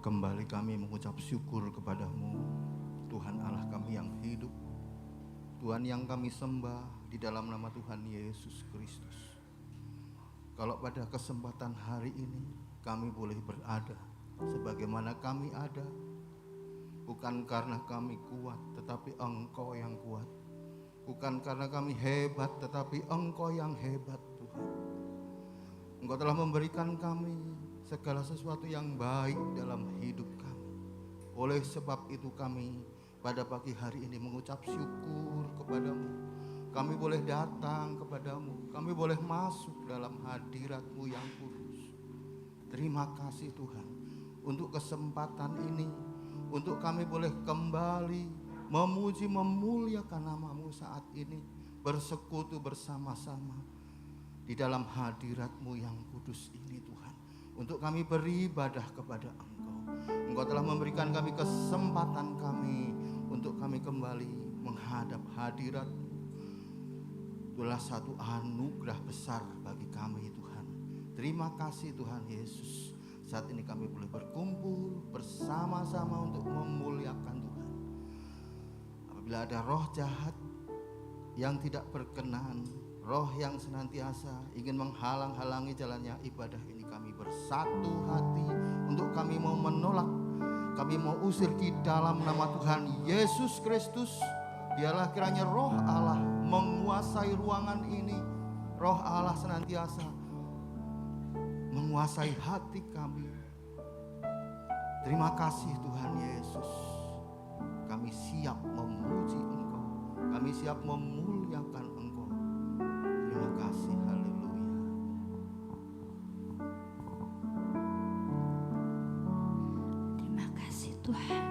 Kembali kami mengucap syukur kepadamu, Tuhan Allah kami yang hidup, Tuhan yang kami sembah di dalam nama Tuhan Yesus Kristus. Kalau pada kesempatan hari ini kami boleh berada sebagaimana kami ada, bukan karena kami kuat, tetapi Engkau yang kuat. Bukan karena kami hebat, tetapi Engkau yang hebat, Tuhan. Engkau telah memberikan kami segala sesuatu yang baik dalam hidup kami. Oleh sebab itu kami pada pagi hari ini mengucap syukur kepadamu. Kami boleh datang kepadamu, kami boleh masuk dalam hadirat-Mu yang kudus. Terima kasih Tuhan untuk kesempatan ini, untuk kami boleh kembali memuji memuliakan nama-Mu saat ini, bersekutu bersama-sama di dalam hadirat-Mu yang kudus ini Tuhan. Untuk kami beribadah kepada Engkau. Engkau telah memberikan kami kesempatan kami untuk kami kembali menghadap hadirat-Mu. Itulah satu anugerah besar bagi kami Tuhan. Terima kasih Tuhan Yesus. Saat ini kami boleh berkumpul bersama-sama untuk memuliakan Tuhan. Apabila ada roh jahat yang tidak berkenan, roh yang senantiasa ingin menghalang-halangi jalannya ibadah ini, kami bersatu hati untuk kami mau menolak, kami mau usir di dalam nama Tuhan Yesus Kristus. Biarlah kiranya roh Allah menguasai ruangan ini, roh Allah senantiasa menguasai hati kami. Terima kasih Tuhan Yesus. Kami siap memuji Engkau, kami siap memuliakan Engkau. Terima kasih, haleluya. Terima kasih Tuhan.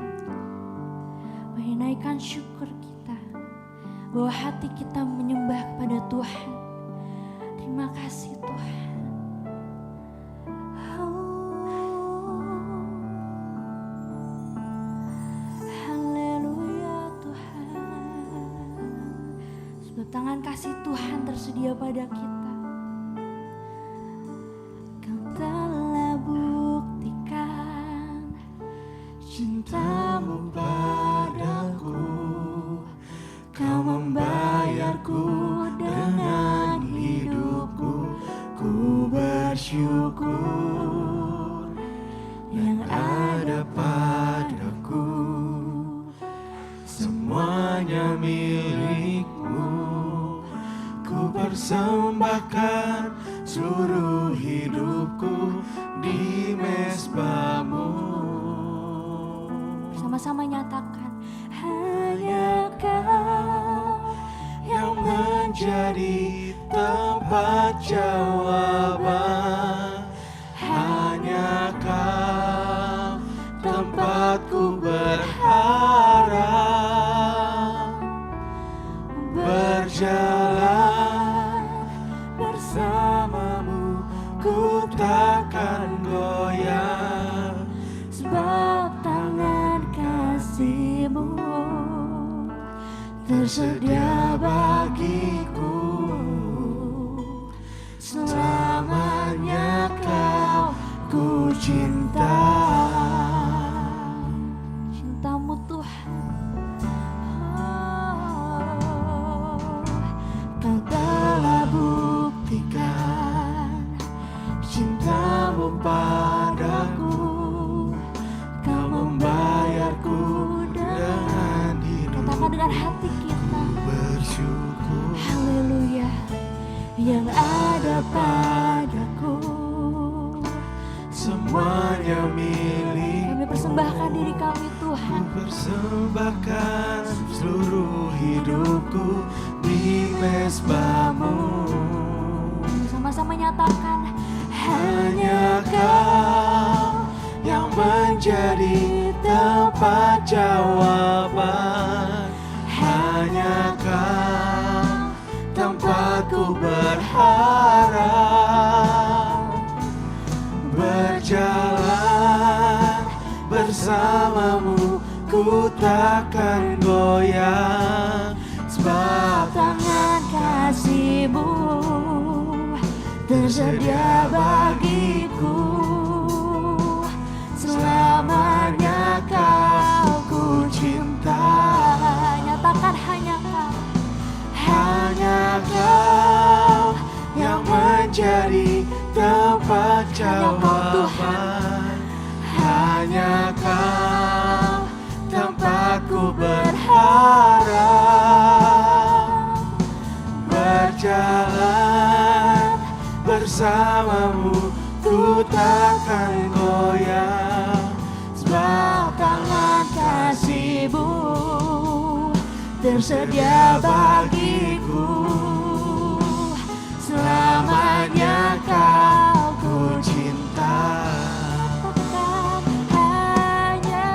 Menaikkan syukur kita bahwa hati kita menyembah kepada Tuhan. Terima kasih Tuhan. Haleluya Tuhan. Sebab tangan kasih Tuhan tersedia pada kita. Kau telah buktikan cinta-Mu padaku. Kau membayarku dengan hidupku. Ku bersyukur yang ada padaku. Semuanya milik-Mu. Ku persembahkan seluruh hidupku di mezbah-Mu. Bersama-sama nyatakan, hanya Kau yang menjadi tempat jawaban. Hanya Kau tempatku berharap. Berjalan bersama-Mu, ku takkan goyang. sebab tangan kasih-Mu tersedia bagiku. Selamanya Kau ku cinta. Cinta-Mu Tuhan, Kau telah buktikan Cinta-Mu padaku. Kau membayarku dengan hidupku. katakan dengan hati kita, Bersyukur haleluya, yang ada padaku. semuanya milik. Kami persembahkan diri kami Tuhan. Ku persembahkan seluruh hidupku di mezbah-Mu. Sama-sama nyatakan, Hanya Kau yang menjadi tempat jawaban. Hanya Kau tempatku berharap. Berjalan bersama-Mu, ku takkan goyang. Sebab tangan kasih-Mu tersedia bagiku selama menjadi tempat jawaban. Hanya Kau tempatku berharap. Berjalan bersamamu ku takkan goyang, sebab tangan kasih-Mu tersedia bagiku. Selamanya Kau ku cinta. Hanya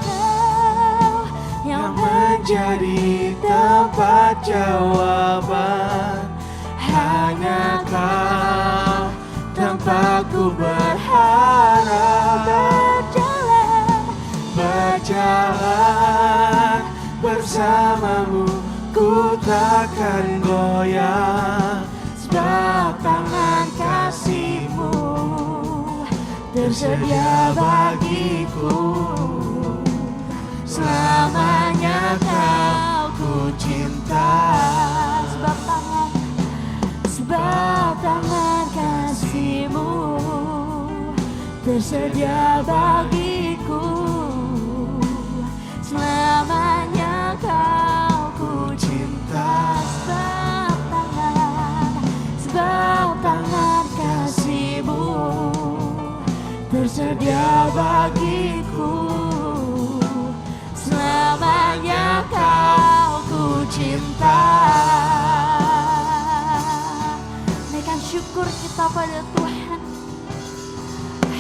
Kau yang Menjadi tempat jawaban. Hanya Kau tempatku berharap. Berjalan bersamamu ku takkan goyang, sebab tangan kasih-Mu tersedia bagiku. Selamanya Kau ku cinta. Sebab tangan kasih-Mu tersedia bagiku. Selamanya Kau ku cinta. Sebab tangan kasih-Mu tersedia bagiku. Selamanya Kau ku cinta. Naikkan syukur kita pada Tuhan.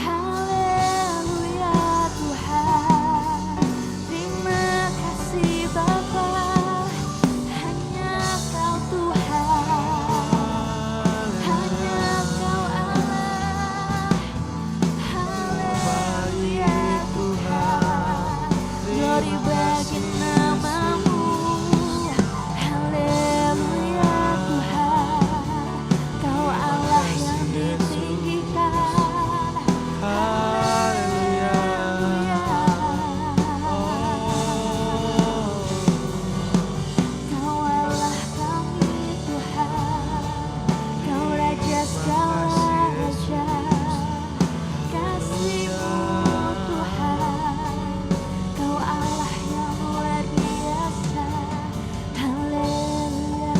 Haleluya Tuhan. Terima kasih Bapa. Hanya Kau Tuhan. Hanya Kau Allah. Haleluya Tuhan. Glory bagi nama-Mu. Haleluya Tuhan. Kau Allah yang ditinggikan. Haleluya. Kau Allah kami Tuhan. Kau Raja segala raja. Kasih-Mu Tuhan. Kau Allah yang luar biasa. Haleluya.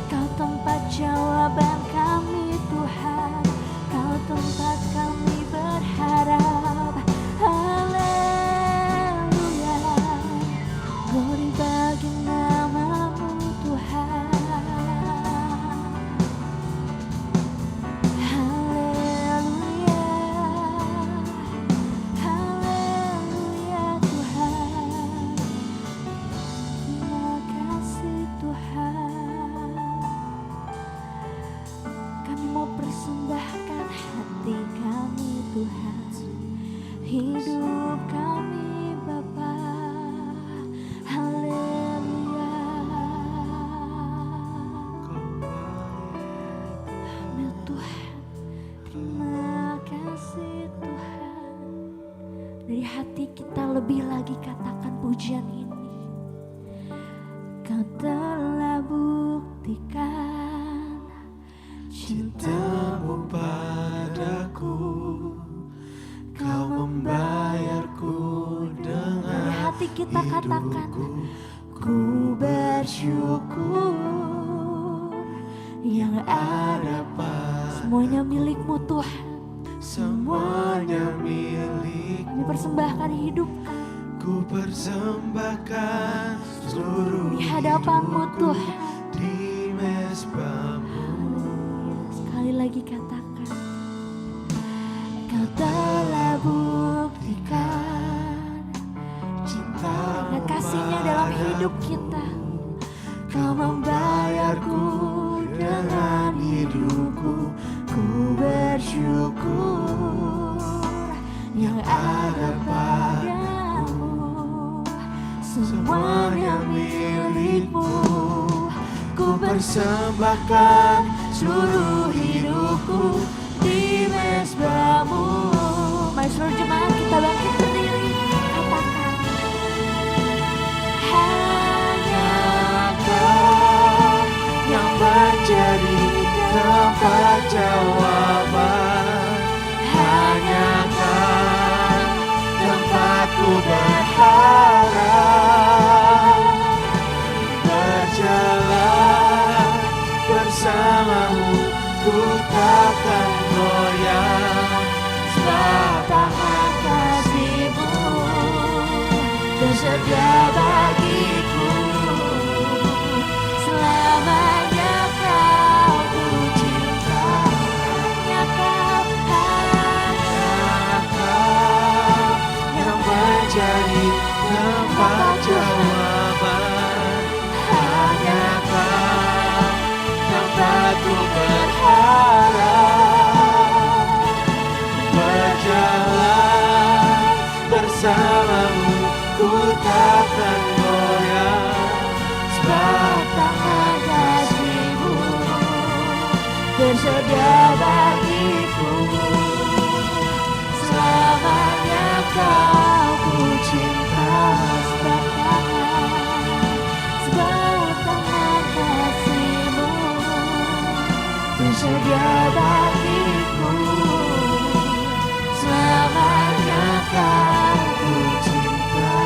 Kau tempat jawaban kami Tuhan. Kau tempat kami berharap. Haleluya. Glory bagi nama-Mu Tuhan. Haleluya. Haleluya Tuhan. Terima kasih Tuhan. Kami mau persembahkan hati kami Tuhan. Hidup kami Bapa. Haleluya. Amin Tuhan. Terima kasih Tuhan. Dari hati kita lebih lagi katakan pujian ini. Kau telah buktikan Cinta-Mu padaku, Kau membayarku dengan Dari hati kita katakan, ku bersyukur yang ada semuanya milik-Mu Tuhan. semuanya milik. Kami persembahkan hidup Ku persembahkan seluruh di hadapan-Mu hidupku Tuhan. di mezbah-Mu. Sekali lagi katakan, Kau telah buktikan cinta dan kasih-Nya dalam hidup kita. Kau membayarku dengan hidupku. Ku bersyukur yang ada padamu. Semuanya milik-Mu. Ku persembahkan seluruh hidupku di mezbah-Mu. Mari seluruh jemaat kita bangkit berdiri. Katakan, Hanya Kau yang menjadi jawaban, hanya Kau tempatku berharap. Berjalan bersamamu, ku takkan goyah, sebab tangan kasih-Mu tersedia bagiku. Selamanya Kau ku cinta, hanya Kau yang menjadi tempat jawaban, hanya Kau tempatku berharap. Berjalan bersamamu, ku takkan goyah, sebab tangan kasih-Mu tersedia bagiku. Selamanya Kau ku cinta, sebab tangan kasih-Mu tersedia bagiku. Selamanya Kau ku cinta,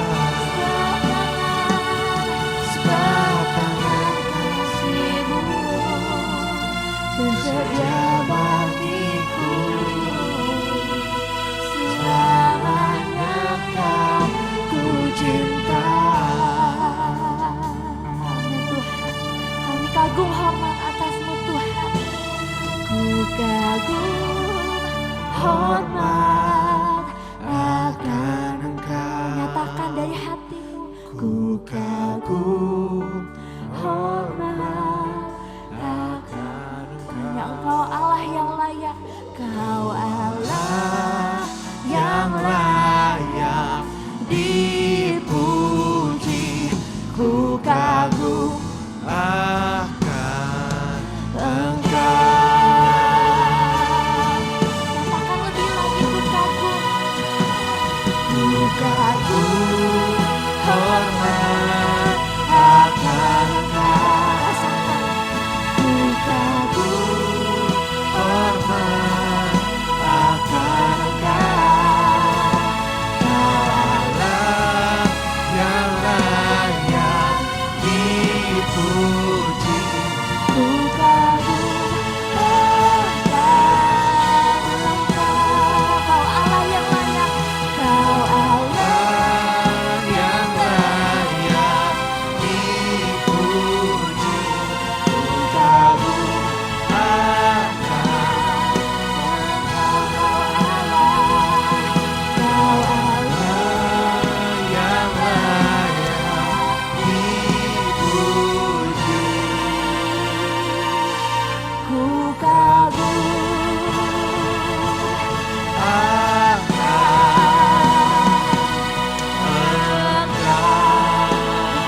sebab tangan kasih-Mu tersedia bagiku. Selamanya Kau ku cinta. Amin Tuhan, kami kagum hormat atas-Mu Tuhan. Ku kagum hormat akan Engkau. Nyatakan dari hati-Mu. Ku kagum hormat akan Hanya Engkau. Engkau Allah yang layak. Kau Allah yang layak dipuji. Ku kagum akan Engkau. Nyatakan lebih lagi, ku kagum. Ku kagum hormat akan Engkau. Rasakan. Ku kagum hormat akan Engkau. Kau Allah yang layak dipuji. Ku kagum akan Engkau. Kau Allah yang layak. Kau Allah yang layak dipuji. Ku kagum akan Kau Allah yang layak dipuji. Ku kagum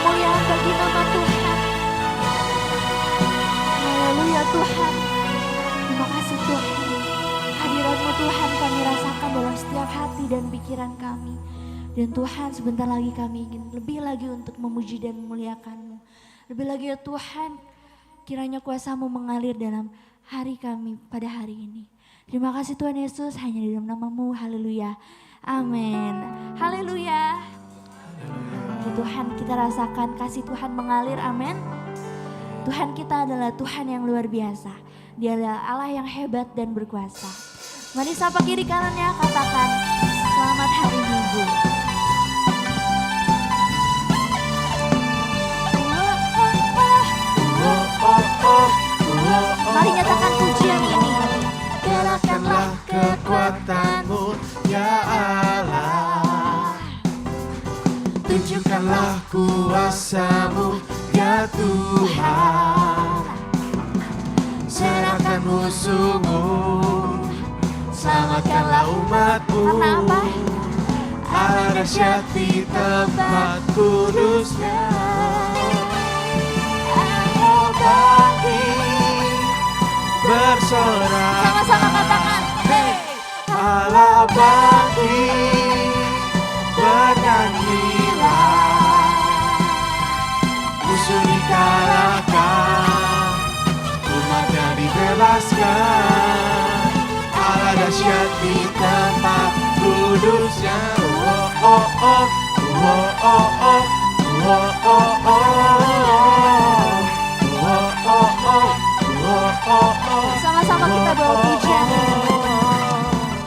kemuliaan bagi nama Tuhan. Haleluya Tuhan. Terima kasih Tuhan. Hadirat-Mu Tuhan kami rasakan dalam setiap hati dan pikiran kami. Dan Tuhan sebentar lagi kami ingin lebih lagi untuk memuji dan memuliakan-Mu. Lebih lagi ya Tuhan, kiranya kuasa-Mu mengalir dalam hari kami pada hari ini. Terima kasih Tuhan Yesus, hanya di dalam nama-Mu. Haleluya. Amin. Haleluya. Ya Tuhan, kita rasakan kasih Tuhan mengalir. Amin. Tuhan kita adalah Tuhan yang luar biasa. Dia adalah Allah yang hebat dan berkuasa. Mari sapa kiri kanannya, katakan selamat hari Minggu. Mari nyatakan pujian ini. Nyatakanlah kekuatan-Mu ya Allah. Tunjukkanlah kuasa-Mu ya Tuhan. Serahkan musuh-Mu, selamatkanlah umat-Mu. Karena apa? Allah dahsyat di tempat kudus-Nya. Allah bangkit bersorak. Sama-sama katakan, hey. Allah bangkit, bernyanyilah. Musuh dikalahkan, umatnya dibebaskan. dahsyat di tempat kudusnya. Oh oh oh, oh oh oh, oh oh oh, oh oh oh, oh oh oh. Sama-sama kita bawa pujian.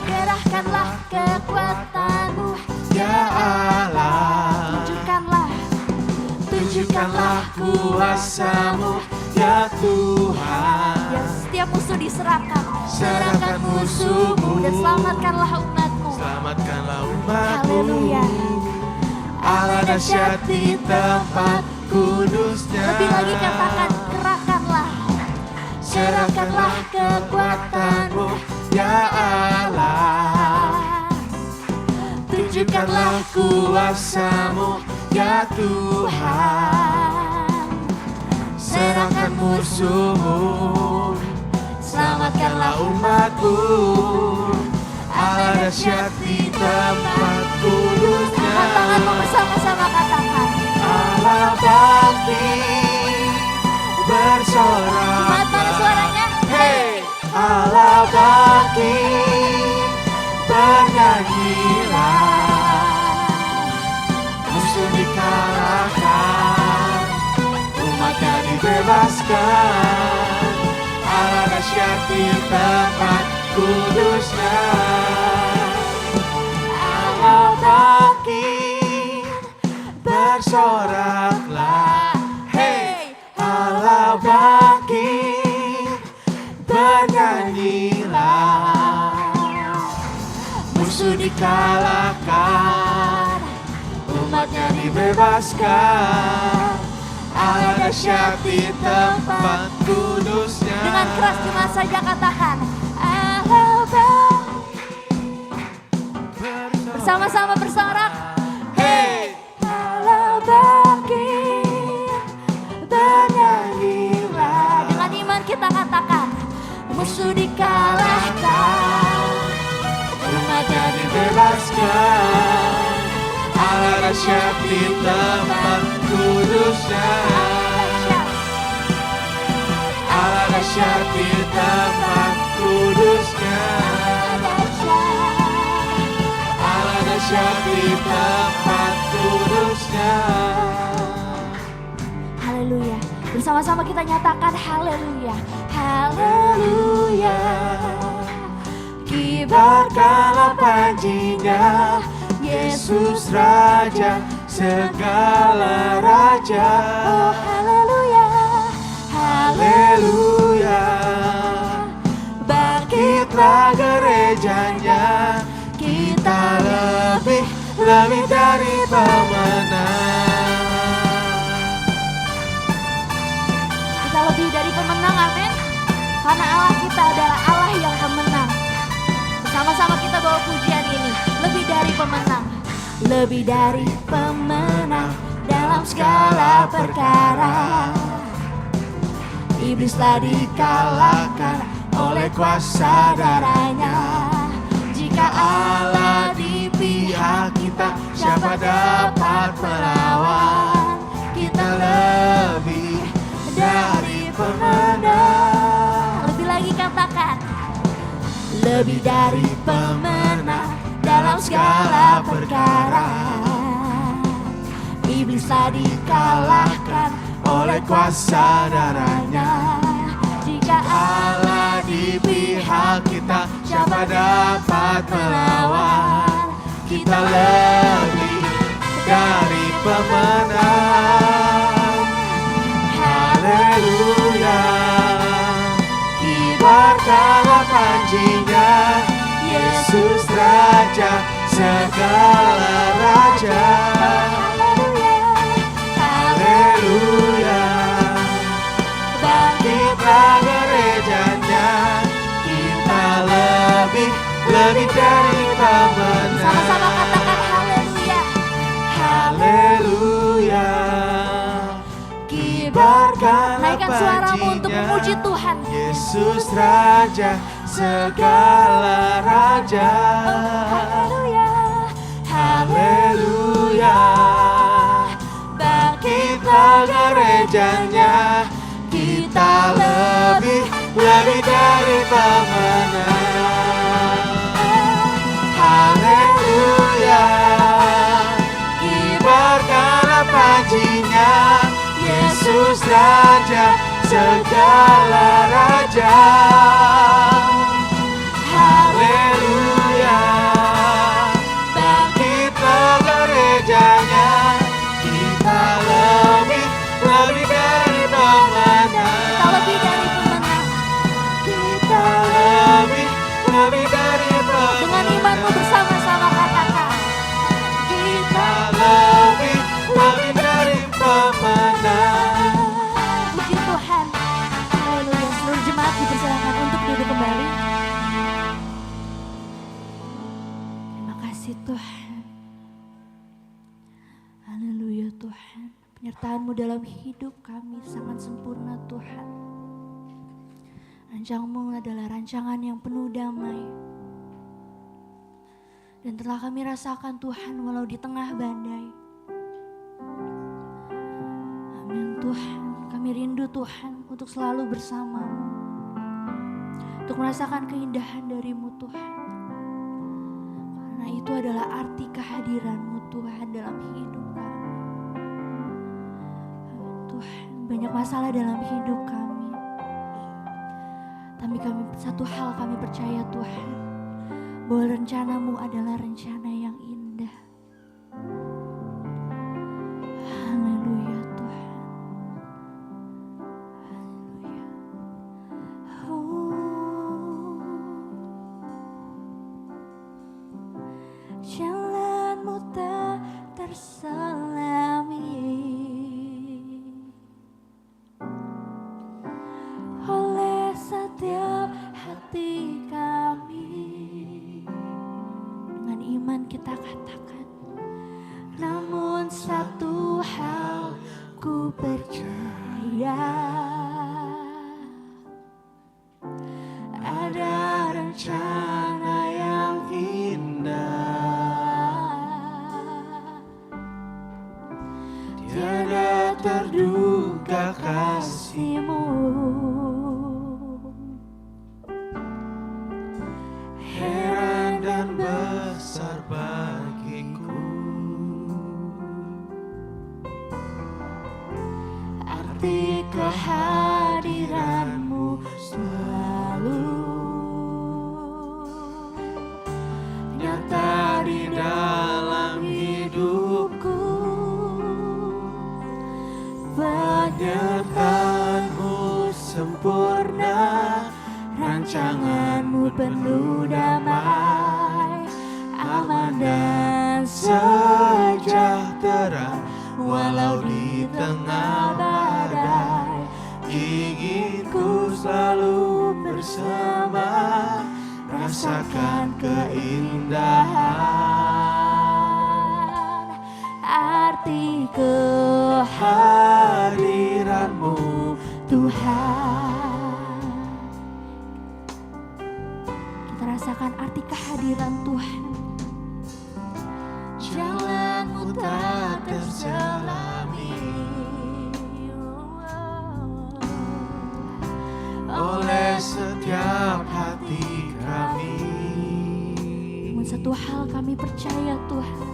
Gerahkanlah kekuatan-Mu, ya Allah. Tunjukkanlah kuasa-Mu, ya Tuhan. Ya, setiap musuh diserahkan. Serahkan musuh-Mu dan selamatkanlah umat-Mu. Selamatkanlah umat-Mu. Haleluya. Allah dahsyat di tempat kudusnya. Lebih lagi katakan, kerahkanlah. Serahkanlah kekuatan-Mu, ya Allah. Tunjukkanlah kuasa-Mu, ya Tuhan. Serahkan musuh-Mu, selamatkanlah umat-Mu. Allah dahsyat di tempat kudusnya. Angkat tanganmu bersama-sama katakan. Allah bangkit bersorak. Jemaat, mana suaranya? Hey, Allah bangkit, bernyanyilah. Musuh dikalahkan, umatnya dibebaskan. Allah dahsyat di tempat kudusnya. Allah bangkit, bersoraklah. Hey, Allah bangkit, bernyanyilah. Musuh dikalahkan, umatnya dibebaskan. Allah dahsyat di tempat kudusnya. Dengan keras jemaat saja katakan. Allah bersama-sama bersorak. Hey, Allah bangkit, bernyanyilah. Dengan iman kita katakan. Musuh dikalahkan, umatnya dibebaskan. Allah dahsyat di tempat kudusnya. Allah dahsyat di tempat kudusnya. Allah dahsyat di tempat kudusnya. Haleluya. Bersama-sama kita nyatakan haleluya. Haleluya. Kibarkanlah panjinya, Yesus Raja segala raja. Oh haleluya. Haleluya. Bangkitlah gerejanya, kita lebih dari pemenang. Kita lebih dari pemenang, amin. Karena Allah kita adalah Allah yang pemenang. Bersama-sama kita bawa pujian ini. Lebih dari pemenang. Lebih dari pemenang dalam segala perkara. Iblis telah dikalahkan oleh kuasa darahnya. Jika Allah di pihak kita, siapa dapat melawan? Kita lebih dari pemenang. Lebih lagi katakan. Lebih dari pemenang dalam segala perkara. Iblis telah dikalahkan Oleh kuasa darahnya. Jika Allah di pihak kita, siapa dapat melawan? Kita lebih dari pemenang. Haleluya. Kibarkanlah panjinya, Yesus Raja segala raja. Haleluya. Bangkitlah gerejanya, kita lebih dari pemenang. sama-sama katakan haleluya. Haleluya. Kibarkanlah Naikkan suaramu untuk panjinya, memuji Tuhan. Yesus Raja segala raja. Haleluya. Haleluya. Bangkitlah gerejanya, kita lebih dari pemenang. Yesus Raja segala raja. Haleluya, bangkitlah gerejanya, kita lebih dari pemenang. Kita lebih dari pemenang. Kita lebih dari pemenang. Dengan imanmu bersama-sama katakan. Kita lebih dari pemenang. Puji Tuhan. Haleluya. Seluruh jemaat dipersilakan untuk duduk kembali. Terima kasih Tuhan. Haleluya Tuhan. Penyertaan-Mu dalam hidup kami sangat sempurna Tuhan. Rancangan-Mu adalah rancangan yang penuh damai. Dan telah kami rasakan Tuhan walau di tengah badai. Amin Tuhan, kami rindu Tuhan untuk selalu bersama-Mu. Untuk merasakan keindahan dari-Mu Tuhan. Karena itu adalah arti kehadiran-Mu Tuhan dalam hidup kami. Amin Tuhan, banyak masalah dalam hidup kami. Tapi satu hal kami percaya Tuhan, bahwa rencana-Mu adalah rencana yang indah. Haleluya Tuhan. Haleluya. Jalan-Mu tak terselami oleh setiap hati kami. Dengan iman kita katakan, namun satu hal ku percaya, ada rencana yang indah, Tiada terduga kasih-Mu. heran dan besar bagiku. Arti kehadiran-Mu selalu Nyata di dalam hidupku, penyertaan-Mu sempurna, rancangan-Mu penuh damai, aman dan sejahtera. Walau di tengah badai, ingin ku selalu bersama, rasakan keindahan arti kehadiran-Mu Tuhan. Kita rasakan arti kehadiran Tuhan. Jalan-Mu tak terselami oleh setiap hati kami. Namun satu hal kami percaya Tuhan,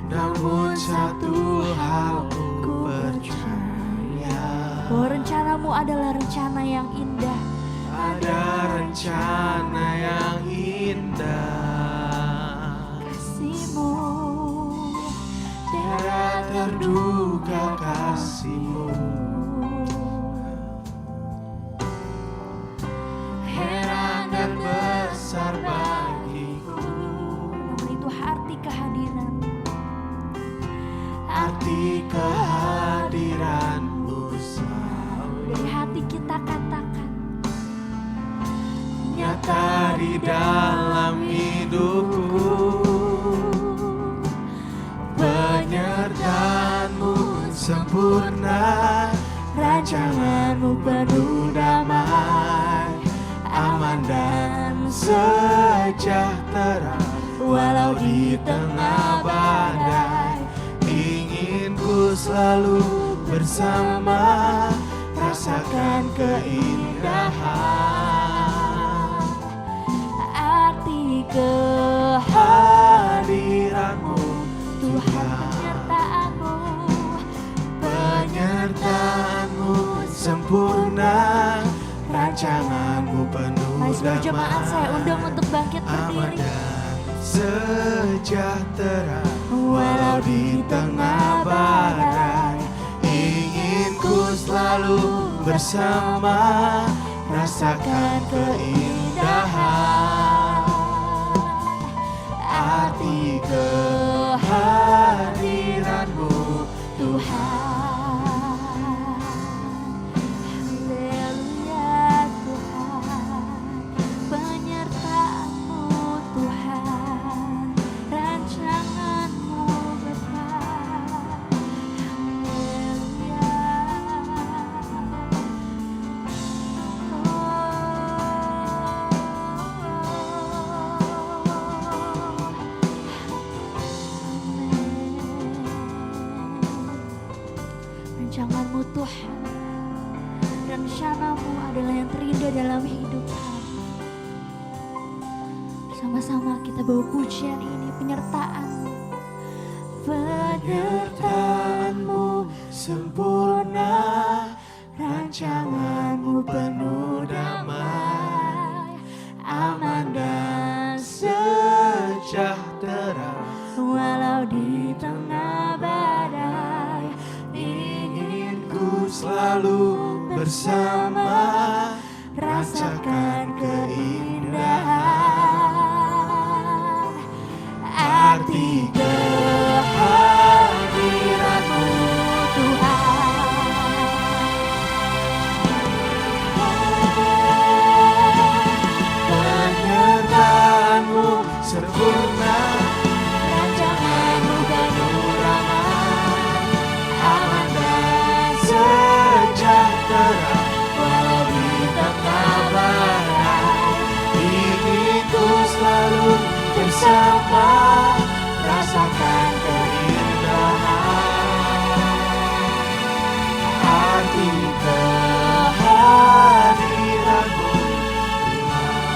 Namun satu hal ku percaya, bahwa rencana-Mu adalah rencana yang indah. ada rencana yang indah, Kasih-Mu tiada terduga kasih-Mu. Heran dan besar bagiku, namun itu arti kehadiran. arti kehadiran-Mu selalu Dari hati kita katakan, nyata di dalam hidupku, penyertaan-Mu sempurna, rancangan-Mu penuh damai, aman dan sejahtera. Walau di tengah badai, ingin ku selalu bersama, rasakan keindahan arti kehadiran-Mu Tuhan, penyertaan-Mu penyertaan rancanganmu penuh Mari seluruh jemaat saya undang untuk bangkit aman berdiri. dan sejahtera. Walau di tengah badai, ingin ku selalu bersama, rasakan keindahan arti kehadiranmu Tuhan, haleluya Tuhan, penyertaan-Mu Tuhan, rancangan-Mu Bapa, haleluya. Rancangan-Mu Tuhan, rencana-Mu adalah yang terindah dalam hidup kami. Bersama-sama kita bawa pujian ini, penyertaan-Mu. Penyertaan-Mu sempurna, rancangan-Mu penuh damai, aman dan sejahtera. Walau di tengah badai, Ingin ku selalu bersama, rasakan keindahan arti kehadiranmu Tuhan. Penyertaan-Mu sempurna, Rancangan-Mu penuh damai, aman dan sejahtera. Walau di tengah badai, ingin ku selalu bersama, rasakan keindahan arti kehadiranmu.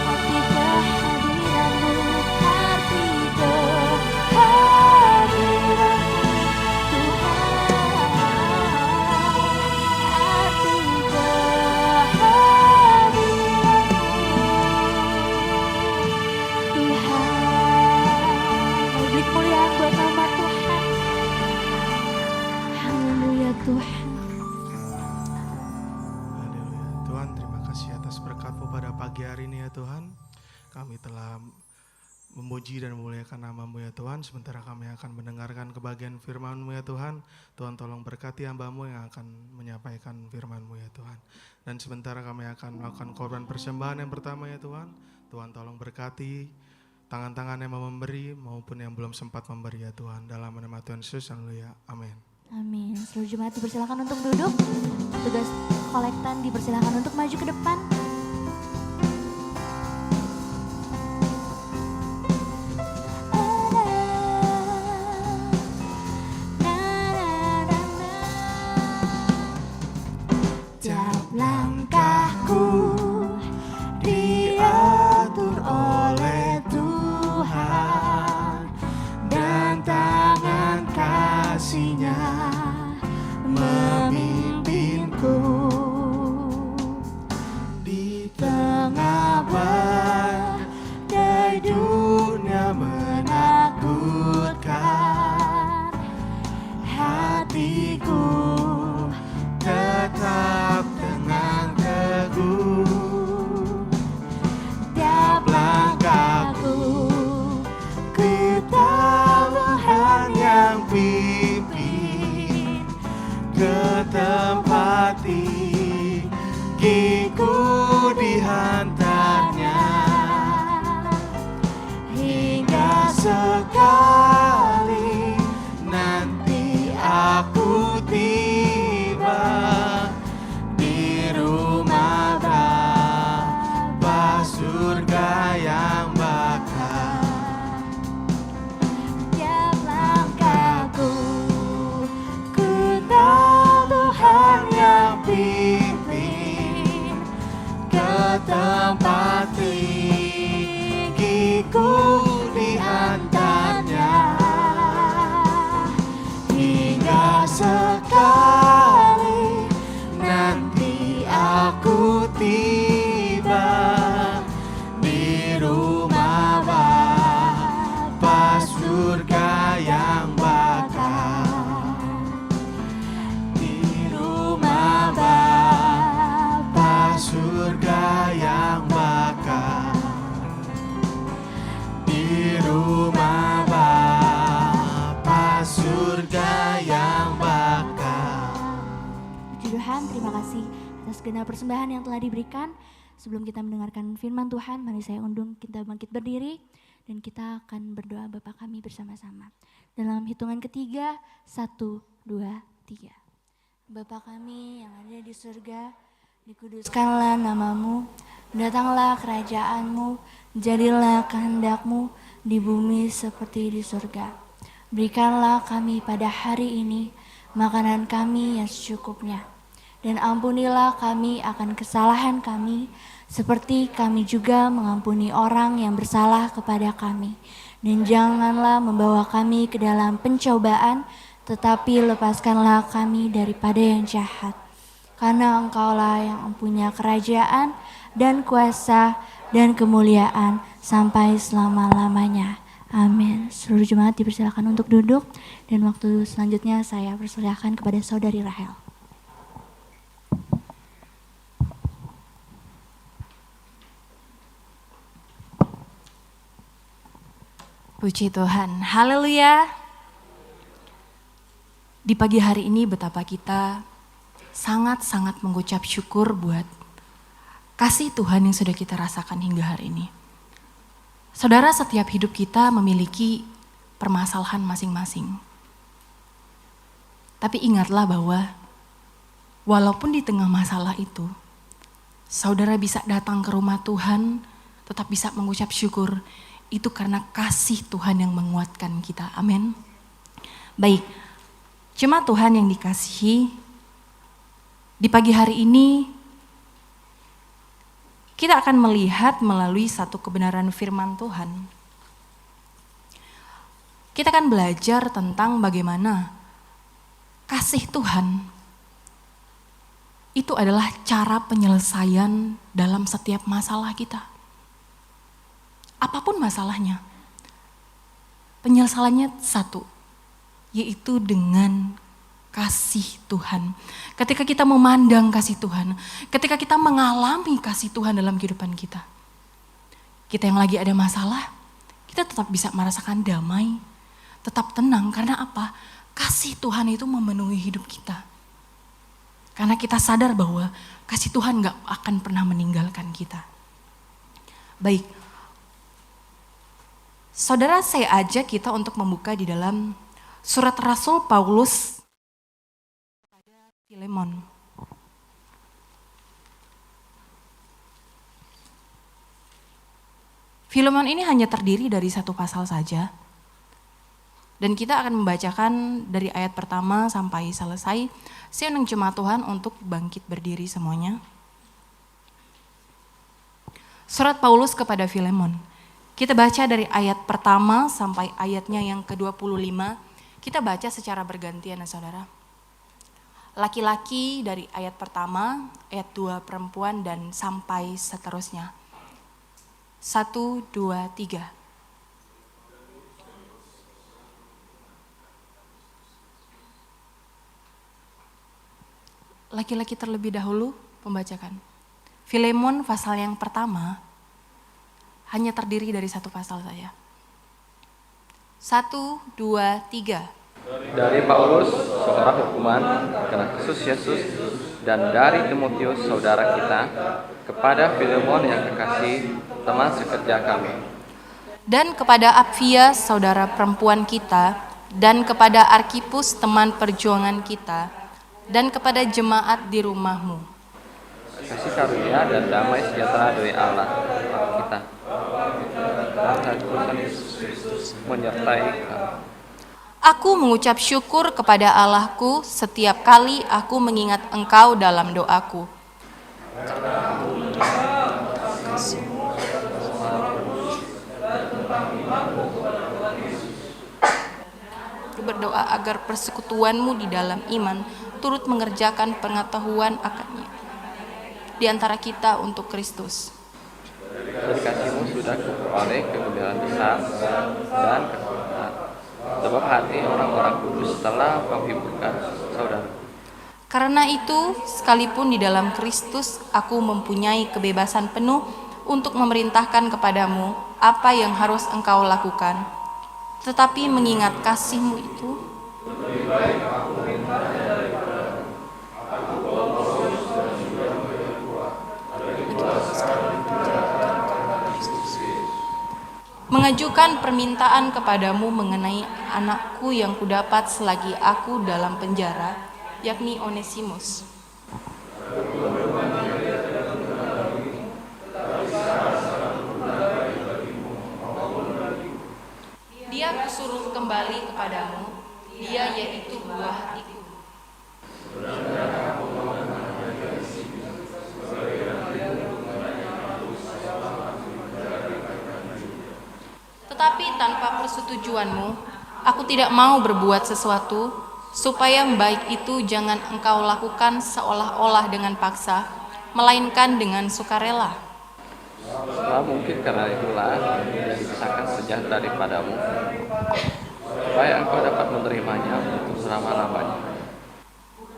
arti kehadiran-Mu, arti kehadiran-Mu Tuhan, arti kehadiran-Mu Tuhan. Beri kemuliaan buat nama Tuhan. Haleluya Tuhan. Haleluya. Tuhan, terima kasih atas berkat-Mu pada pagi hari ini ya Tuhan. Kami telah memuji dan memuliakan nama-Mu ya Tuhan. Sementara kami akan mendengarkan kebagian firman-Mu ya Tuhan. Tuhan tolong berkati hamba-Mu yang akan menyampaikan firman-Mu ya Tuhan. Dan sementara kami akan melakukan korban persembahan yang pertama ya Tuhan. Tuhan tolong berkati tangan-tangan yang mau memberi maupun yang belum sempat memberi ya Tuhan. Dalam nama Tuhan Yesus, haleluya. Amin. Amin. Seluruh jemaat dipersilakan untuk duduk. Tugas kolektan dipersilakan untuk maju ke depan. Tiap langkahku Diatur oleh Tuhan, dan tangan kasih-Nya memimpinku. Di tengah badai dunia menakutkan, hatiku tetap tenang teguh. tiap Langkahku ku tahu Tuhan yang pimpin ke tempat tinggiku dihantarnya, hingga sekali nanti aku tiba di rumah Bapa, surga yang bakal. tiap langkahku Ku tahu Tuhan yang pimpin ke tempat tinggiku dihantarnya, hingga sekali nanti aku tiba Tuhan, terima kasih atas segenap persembahan yang telah diberikan. Sebelum kita mendengarkan firman Tuhan, mari saya undang kita bangkit berdiri dan kita akan berdoa Bapa kami bersama-sama. Dalam hitungan ketiga, 1, 2, 3. Bapa kami yang ada di surga, dikuduskanlah namamu, datanglah kerajaanmu, jadilah kehendakmu di bumi seperti di surga. Berikanlah kami pada hari ini makanan kami yang secukupnya. Dan ampunilah kami akan kesalahan kami, seperti kami juga mengampuni orang yang bersalah kepada kami. Dan janganlah membawa kami ke dalam pencobaan, tetapi lepaskanlah kami daripada yang jahat. Karena Engkaulah yang mempunyai kerajaan dan kuasa dan kemuliaan sampai selama-lamanya. Amin. Seluruh jemaat dipersilakan untuk duduk, dan waktu selanjutnya saya persilakan kepada Saudari Rahel. Puji Tuhan, haleluya. Di pagi hari ini betapa kita sangat-sangat mengucap syukur buat kasih Tuhan yang sudah kita rasakan hingga hari ini. Saudara, setiap hidup kita memiliki permasalahan masing-masing. Tapi ingatlah bahwa walaupun di tengah masalah itu, saudara bisa datang ke rumah Tuhan, tetap bisa mengucap syukur. Itu karena kasih Tuhan yang menguatkan kita. Amin. Baik, jemaat Tuhan yang dikasihi, di pagi hari ini kita akan melihat melalui satu kebenaran firman Tuhan. Kita akan belajar tentang bagaimana kasih Tuhan itu adalah cara penyelesaian dalam setiap masalah kita. Apapun masalahnya, penyelesaiannya satu, yaitu dengan kasih Tuhan. Ketika kita memandang kasih Tuhan, ketika kita mengalami kasih Tuhan dalam kehidupan kita, kita yang lagi ada masalah, kita tetap bisa merasakan damai, tetap tenang. Karena apa? Kasih Tuhan itu memenuhi hidup kita. Karena kita sadar bahwa kasih Tuhan gak akan pernah meninggalkan kita. Baik, saudara, saya ajak kita untuk membuka di dalam surat Rasul Paulus kepada Filemon. Filemon ini hanya terdiri dari satu pasal saja. Dan kita akan membacakan dari ayat pertama sampai selesai. Saya undang jemaat Tuhan untuk bangkit berdiri semuanya. Surat Paulus kepada Filemon. Kita baca dari ayat pertama sampai ayatnya yang ke-25. Kita baca secara bergantian ya saudara. Laki-laki dari ayat pertama, ayat 2 perempuan dan sampai seterusnya. 1, 2, 3. Laki-laki terlebih dahulu membacakan. Filemon pasal yang pertama hanya terdiri dari satu pasal saja. 1, 2, 3. Dari Paulus, seorang hukuman karena Kristus Yesus, dan dari Timotius, saudara kita, kepada Filemon yang kekasih, teman sekerja kami. Dan kepada Apfia, saudara perempuan kita, dan kepada Arkipus, teman perjuangan kita, dan kepada jemaat di rumahmu. Kasih karunia dan damai sejahtera dari Allah kita dan Tuhan Yesus menyertai kamu. Aku mengucap syukur kepada Allahku setiap kali aku mengingat engkau dalam doaku. Berdoa agar persekutuanmu di dalam iman turut mengerjakan pengetahuan akannya di antara kita untuk Kristus. Dari kasihmu sudah kuperoleh kegembiraan besar dan kekuatan, sebab hati orang-orang kudus telah kau hiburkan, saudara. Karena itu, sekalipun di dalam Kristus aku mempunyai kebebasan penuh untuk memerintahkan kepadamu apa yang harus engkau lakukan, tetapi mengingat kasihmu itu, mengajukan permintaan kepadamu mengenai anakku yang kudapat selagi aku dalam penjara, yakni Onesimus. Dia kusuruh kembali kepadamu, dia yaitu buah hatiku. Tetapi tanpa persetujuanmu, aku tidak mau berbuat sesuatu, supaya baik itu jangan engkau lakukan seolah-olah dengan paksa, melainkan dengan sukarela. Sebab mungkin karena itulah dipisahkan sejak daripadamu, supaya engkau dapat menerimanya untuk selama-lamanya.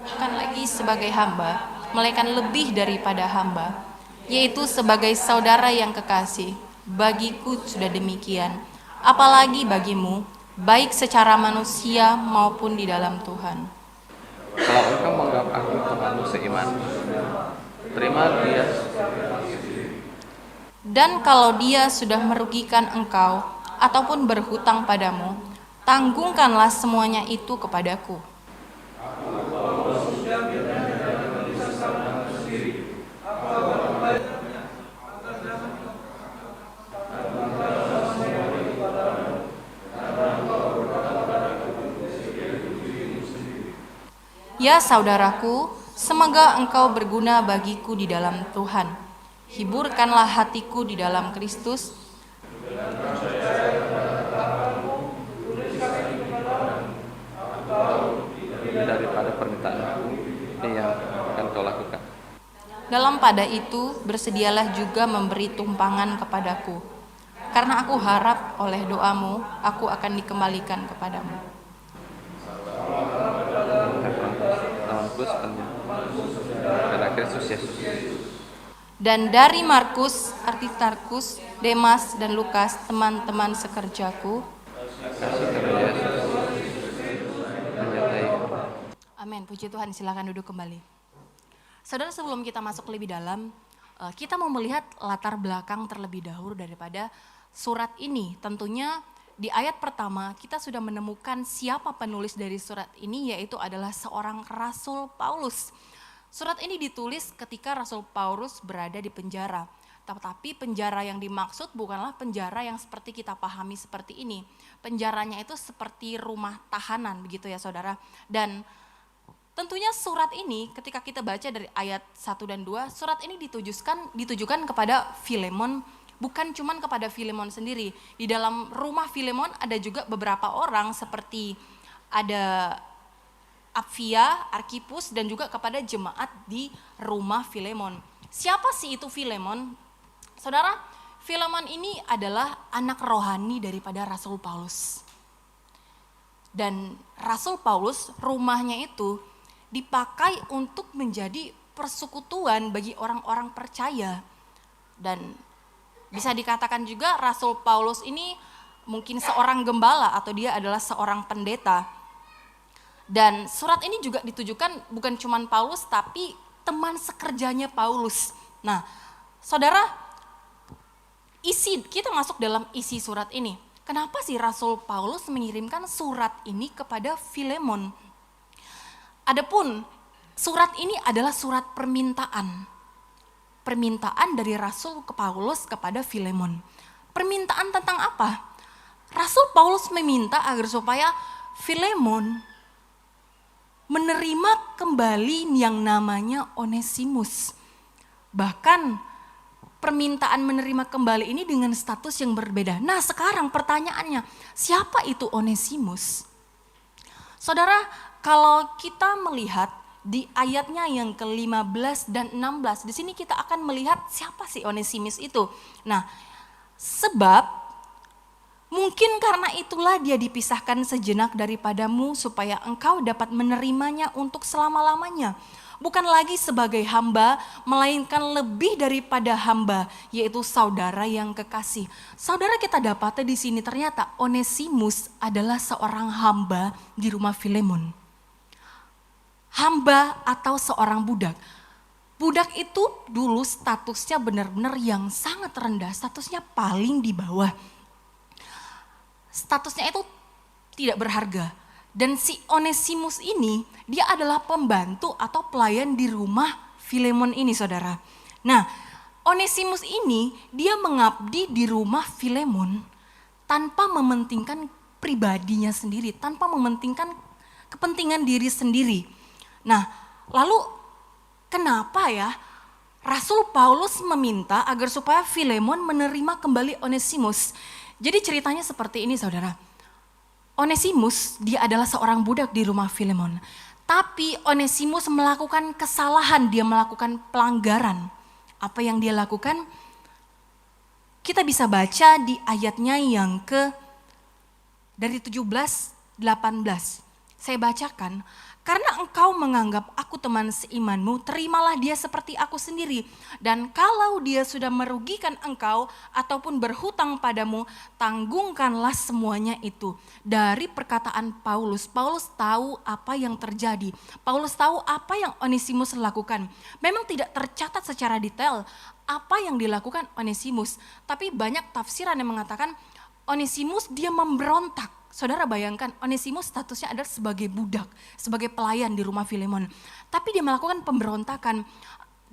Bukan lagi sebagai hamba, melainkan lebih daripada hamba, yaitu sebagai saudara yang kekasih. Bagiku sudah demikian, apalagi bagimu, baik secara manusia maupun di dalam Tuhan. Kalau engkau menganggap aku temanmu seiman, terima dia. Dan kalau dia sudah merugikan engkau ataupun berhutang padamu, tanggungkanlah semuanya itu kepadaku. Ya saudaraku, semoga engkau berguna bagiku di dalam Tuhan. Hiburkanlah hatiku di dalam Kristus. Daripada permintaanku, ini yang akan kau lakukan. Dalam pada itu, bersedialah juga memberi tumpangan kepadaku. Karena aku harap oleh doamu, aku akan dikembalikan kepadamu. Karena Kristus Yesus. Dan dari Markus, Aristarkus, Demas, dan Lukas, teman-teman sekerjaku. Kasih kepada Yesus menyertai. Amin, puji Tuhan, silakan duduk kembali. Saudara, sebelum kita masuk lebih dalam, kita mau melihat latar belakang terlebih dahulu daripada surat ini. Tentunya di ayat pertama kita sudah menemukan siapa penulis dari surat ini, yaitu adalah seorang Rasul Paulus. Surat ini ditulis ketika Rasul Paulus berada di penjara. Tetapi penjara yang dimaksud bukanlah penjara yang seperti kita pahami seperti ini. Penjaranya itu seperti rumah tahanan, begitu ya saudara. Dan tentunya surat ini ketika kita baca dari ayat 1 dan 2, surat ini ditujukan kepada Filemon, bukan cuman kepada Filemon sendiri. Di dalam rumah Filemon ada juga beberapa orang seperti ada Apfia, Arkipus, dan juga kepada jemaat di rumah Filemon. Siapa sih itu Filemon? Saudara, Filemon ini adalah anak rohani daripada Rasul Paulus. Dan Rasul Paulus rumahnya itu dipakai untuk menjadi persekutuan bagi orang-orang percaya. Dan bisa dikatakan juga Rasul Paulus ini mungkin seorang gembala atau dia adalah seorang pendeta. Dan surat ini juga ditujukan bukan cuma Paulus tapi teman sekerjanya Paulus. Nah, saudara, kita masuk dalam isi surat ini. Kenapa sih Rasul Paulus mengirimkan surat ini kepada Filemon? Adapun surat ini adalah surat permintaan. Permintaan dari Rasul ke Paulus kepada Filemon. Permintaan tentang apa? Rasul Paulus meminta agar supaya Filemon menerima kembali yang namanya Onesimus. Bahkan permintaan menerima kembali ini dengan status yang berbeda. Nah, sekarang pertanyaannya, siapa itu Onesimus? Saudara, kalau kita melihat di ayatnya yang ke-15 dan 16, di sini kita akan melihat siapa sih Onesimus itu. Nah, sebab mungkin karena itulah dia dipisahkan sejenak daripadamu supaya engkau dapat menerimanya untuk selama-lamanya. Bukan lagi sebagai hamba, melainkan lebih daripada hamba, yaitu saudara yang kekasih. Saudara, kita dapati di sini ternyata Onesimus adalah seorang hamba di rumah Filemon. Hamba atau seorang budak. Budak itu dulu statusnya benar-benar yang sangat rendah, statusnya paling di bawah. statusnya itu tidak berharga. Dan si Onesimus ini, dia adalah pembantu atau pelayan di rumah Filemon ini, saudara. Nah, Onesimus ini, dia mengabdi di rumah Filemon tanpa mementingkan pribadinya sendiri, tanpa mementingkan kepentingan diri sendiri. Nah, lalu kenapa ya Rasul Paulus meminta agar supaya Filemon menerima kembali Onesimus? Jadi ceritanya seperti ini, saudara. Onesimus, dia adalah seorang budak di rumah Filemon. Tapi Onesimus melakukan kesalahan, dia melakukan pelanggaran. Apa yang dia lakukan? Kita bisa baca di ayatnya yang dari 17-18. Saya bacakan. Karena engkau menganggap aku teman seimanmu, terimalah dia seperti aku sendiri. Dan kalau dia sudah merugikan engkau ataupun berhutang padamu, tanggungkanlah semuanya itu. Dari perkataan Paulus, Paulus tahu apa yang terjadi. Paulus tahu apa yang Onesimus lakukan. Memang tidak tercatat secara detail apa yang dilakukan Onesimus. Tapi banyak tafsiran yang mengatakan Onesimus dia memberontak. Saudara bayangkan, Onesimus statusnya adalah sebagai budak, sebagai pelayan di rumah Filemon. Tapi dia melakukan pemberontakan.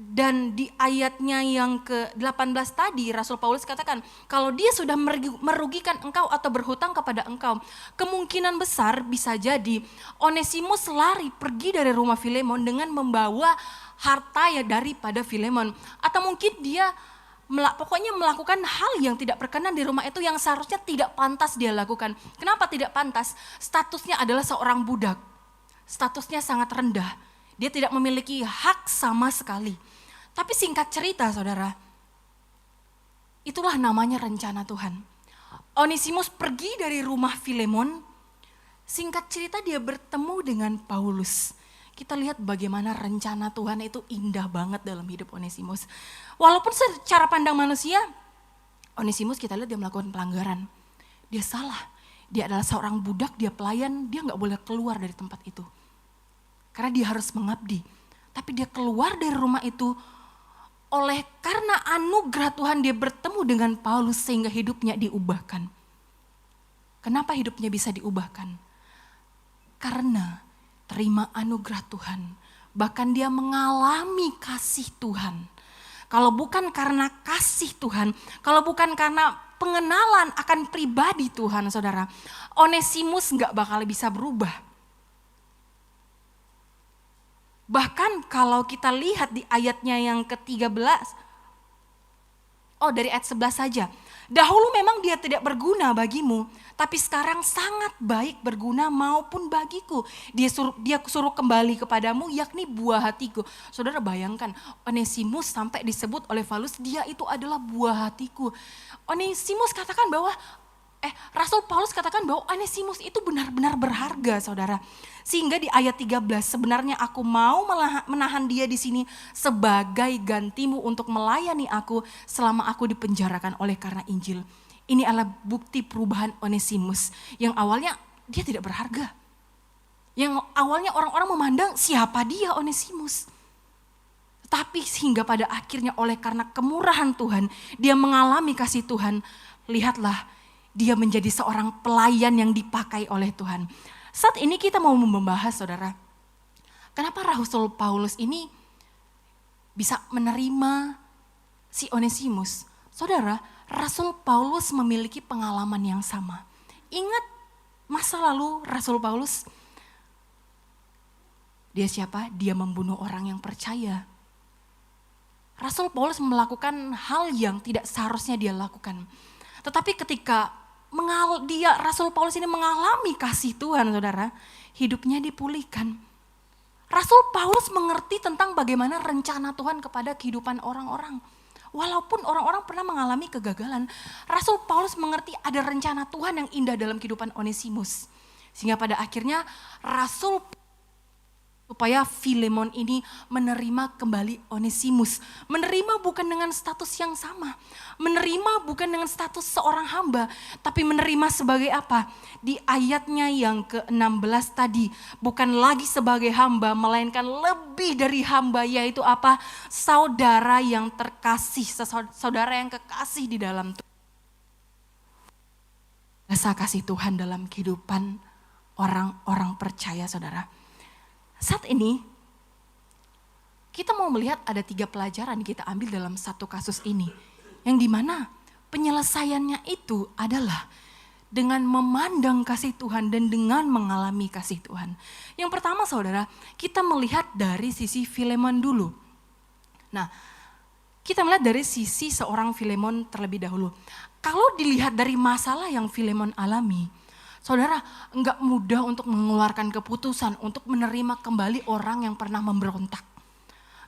Dan di ayatnya yang ke-18 tadi, Rasul Paulus katakan, kalau dia sudah merugikan engkau atau berhutang kepada engkau, kemungkinan besar bisa jadi Onesimus lari pergi dari rumah Filemon dengan membawa harta ya daripada Filemon. Atau mungkin dia pokoknya melakukan hal yang tidak berkenan di rumah itu yang seharusnya tidak pantas dia lakukan. Kenapa tidak pantas? Statusnya adalah seorang budak. Statusnya sangat rendah. Dia tidak memiliki hak sama sekali. Tapi singkat cerita, saudara, itulah namanya rencana Tuhan. Onesimus pergi dari rumah Filemon. Singkat cerita dia bertemu dengan Paulus. Kita lihat bagaimana rencana Tuhan itu indah banget dalam hidup Onesimus. Walaupun secara pandang manusia, Onesimus kita lihat dia melakukan pelanggaran. Dia salah, dia adalah seorang budak, dia pelayan, dia gak boleh keluar dari tempat itu. Karena dia harus mengabdi. Tapi dia keluar dari rumah itu karena anugerah Tuhan dia bertemu dengan Paulus sehingga hidupnya diubahkan. Kenapa hidupnya bisa diubahkan? Karena terima anugerah Tuhan, bahkan dia mengalami kasih Tuhan. Kalau bukan karena kasih Tuhan, kalau bukan karena pengenalan akan pribadi Tuhan, saudara, Onesimus gak bakal bisa berubah. Bahkan kalau kita lihat di ayatnya yang ke-13, dari ayat 11 saja. Dahulu memang dia tidak berguna bagimu, tapi sekarang sangat baik berguna maupun bagiku. Dia suruh kembali kepadamu, yakni buah hatiku. Saudara bayangkan, Onesimus sampai disebut oleh Paulus, dia itu adalah buah hatiku. Onesimus katakan bahwa, Rasul Paulus katakan bahwa Onesimus itu benar-benar berharga, saudara. Sehingga di ayat 13, sebenarnya aku mau menahan dia di sini sebagai gantimu untuk melayani aku selama aku dipenjarakan oleh karena Injil. Ini adalah bukti perubahan Onesimus yang awalnya dia tidak berharga. Yang awalnya orang-orang memandang siapa dia Onesimus. Tapi hingga pada akhirnya oleh karena kemurahan Tuhan, dia mengalami kasih Tuhan. Lihatlah, dia menjadi seorang pelayan yang dipakai oleh Tuhan. Saat ini kita mau membahas, saudara, kenapa Rasul Paulus ini bisa menerima si Onesimus. Saudara, Rasul Paulus memiliki pengalaman yang sama. Ingat masa lalu Rasul Paulus, dia siapa? Dia membunuh orang yang percaya. Rasul Paulus melakukan hal yang tidak seharusnya dia lakukan. Tetapi ketika Rasul Paulus ini mengalami kasih Tuhan, saudara, hidupnya dipulihkan. Rasul Paulus mengerti tentang bagaimana rencana Tuhan kepada kehidupan orang-orang. Walaupun orang-orang pernah mengalami kegagalan, Rasul Paulus mengerti ada rencana Tuhan yang indah dalam kehidupan Onesimus. Sehingga pada akhirnya Rasul supaya Filemon ini menerima kembali Onesimus. Menerima bukan dengan status yang sama. Menerima bukan dengan status seorang hamba. Tapi menerima sebagai apa? Di ayatnya yang ke-16 tadi. Bukan lagi sebagai hamba, melainkan lebih dari hamba. Yaitu apa? Saudara yang terkasih. Saudara yang kekasih di dalam Tuhan. Rasa kasih Tuhan dalam kehidupan orang-orang percaya, saudara. Saat ini kita mau melihat ada 3 pelajaran kita ambil dalam satu kasus ini. Yang dimana penyelesaiannya itu adalah dengan memandang kasih Tuhan dan dengan mengalami kasih Tuhan. Yang pertama, saudara, kita melihat dari sisi Filemon dulu. Nah, kita melihat dari sisi seorang Filemon terlebih dahulu. Kalau dilihat dari masalah yang Filemon alami, saudara, enggak mudah untuk mengeluarkan keputusan untuk menerima kembali orang yang pernah memberontak.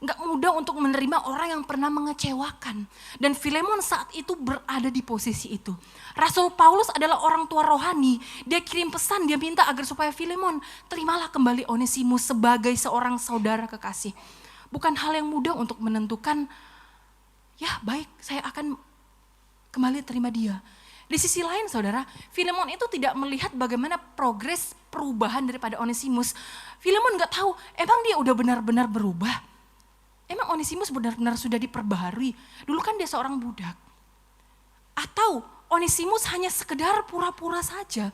Enggak mudah untuk menerima orang yang pernah mengecewakan. Dan Filemon saat itu berada di posisi itu. Rasul Paulus adalah orang tua rohani. Dia kirim pesan, dia minta agar supaya Filemon terimalah kembali Onesimus sebagai seorang saudara kekasih. Bukan hal yang mudah untuk menentukan, ya baik, saya akan kembali terima dia. Di sisi lain, saudara, Filemon itu tidak melihat bagaimana progres perubahan daripada Onesimus. Filemon gak tahu, emang dia udah benar-benar berubah? Emang Onesimus benar-benar sudah diperbaharui? Dulu kan dia seorang budak. Atau Onesimus hanya sekedar pura-pura saja?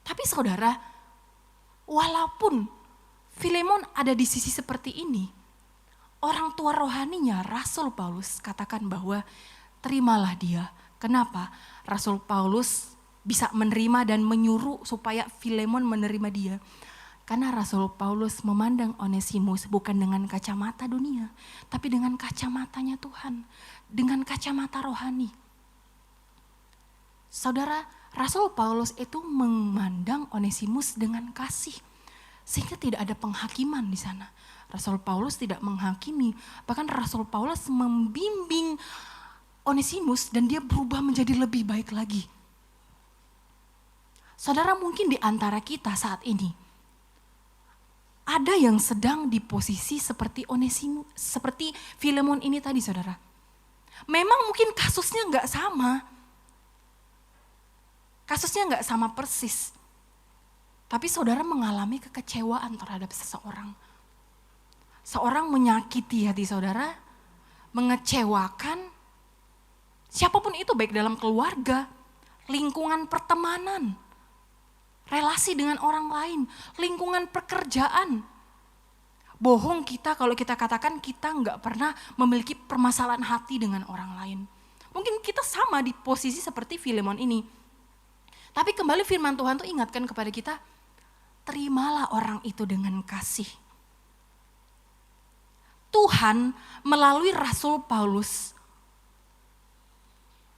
Tapi saudara, walaupun Filemon ada di sisi seperti ini, orang tua rohaninya Rasul Paulus katakan bahwa terimalah dia. Kenapa? Rasul Paulus bisa menerima dan menyuruh supaya Filemon menerima dia. Karena Rasul Paulus memandang Onesimus bukan dengan kacamata dunia, tapi dengan kacamatanya Tuhan, dengan kacamata rohani. Saudara, Rasul Paulus itu memandang Onesimus dengan kasih, sehingga tidak ada penghakiman di sana. Rasul Paulus tidak menghakimi, bahkan Rasul Paulus membimbing Onesimus dan dia berubah menjadi lebih baik lagi. Saudara, mungkin di antara kita saat ini, ada yang sedang di posisi seperti Onesimus, seperti Filemon ini tadi, saudara. Memang mungkin kasusnya nggak sama. Kasusnya nggak sama persis. Tapi saudara mengalami kekecewaan terhadap seseorang. Seorang menyakiti hati saudara, mengecewakan, siapapun itu, baik dalam keluarga, lingkungan pertemanan, relasi dengan orang lain, lingkungan pekerjaan. Bohong kita kalau kita katakan kita nggak pernah memiliki permasalahan hati dengan orang lain. Mungkin kita sama di posisi seperti Filemon ini. Tapi kembali firman Tuhan tuh ingatkan kepada kita, terimalah orang itu dengan kasih. Tuhan melalui Rasul Paulus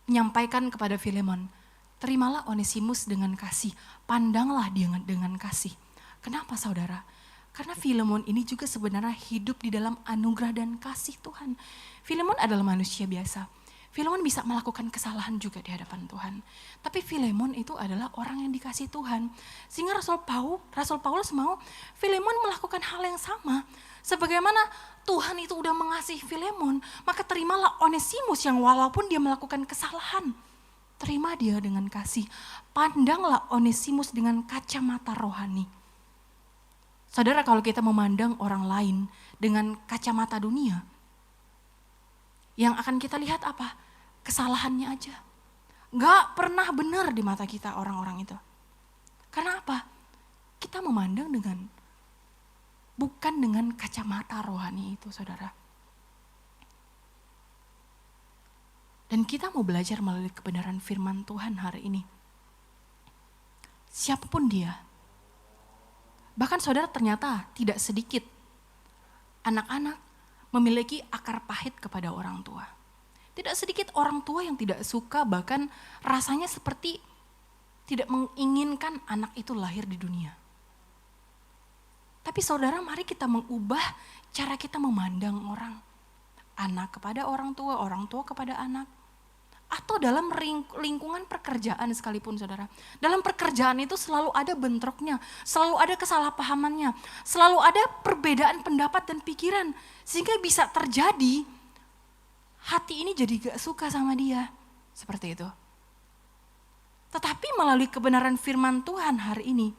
menyampaikan kepada Filemon, terimalah Onesimus dengan kasih, pandanglah dia dengan kasih. Kenapa saudara? Karena Filemon ini juga sebenarnya hidup di dalam anugerah dan kasih Tuhan. Filemon adalah manusia biasa. Filemon bisa melakukan kesalahan juga di hadapan Tuhan. Tapi Filemon itu adalah orang yang dikasih Tuhan. Sehingga Rasul Paulus mau Filemon melakukan hal yang sama. Sebagaimana Tuhan itu udah mengasihi Filemon, maka terimalah Onesimus yang walaupun dia melakukan kesalahan, terima dia dengan kasih. Pandanglah Onesimus dengan kacamata rohani. Saudara, kalau kita memandang orang lain dengan kacamata dunia, yang akan kita lihat apa? Kesalahannya aja. Gak pernah benar di mata kita orang-orang itu. Karena apa? Kita memandang bukan dengan kacamata rohani itu, saudara. Dan kita mau belajar melalui kebenaran firman Tuhan hari ini. Siapapun dia. Bahkan saudara, ternyata tidak sedikit anak-anak memiliki akar pahit kepada orang tua. Tidak sedikit orang tua yang tidak suka, bahkan rasanya seperti tidak menginginkan anak itu lahir di dunia. Tapi saudara, mari kita mengubah cara kita memandang orang. Anak kepada orang tua kepada anak. Atau dalam lingkungan pekerjaan sekalipun, saudara. Dalam pekerjaan itu selalu ada bentroknya, selalu ada kesalahpahamannya, selalu ada perbedaan pendapat dan pikiran. Sehingga bisa terjadi hati ini jadi gak suka sama dia. Seperti itu. Tetapi melalui kebenaran firman Tuhan hari ini,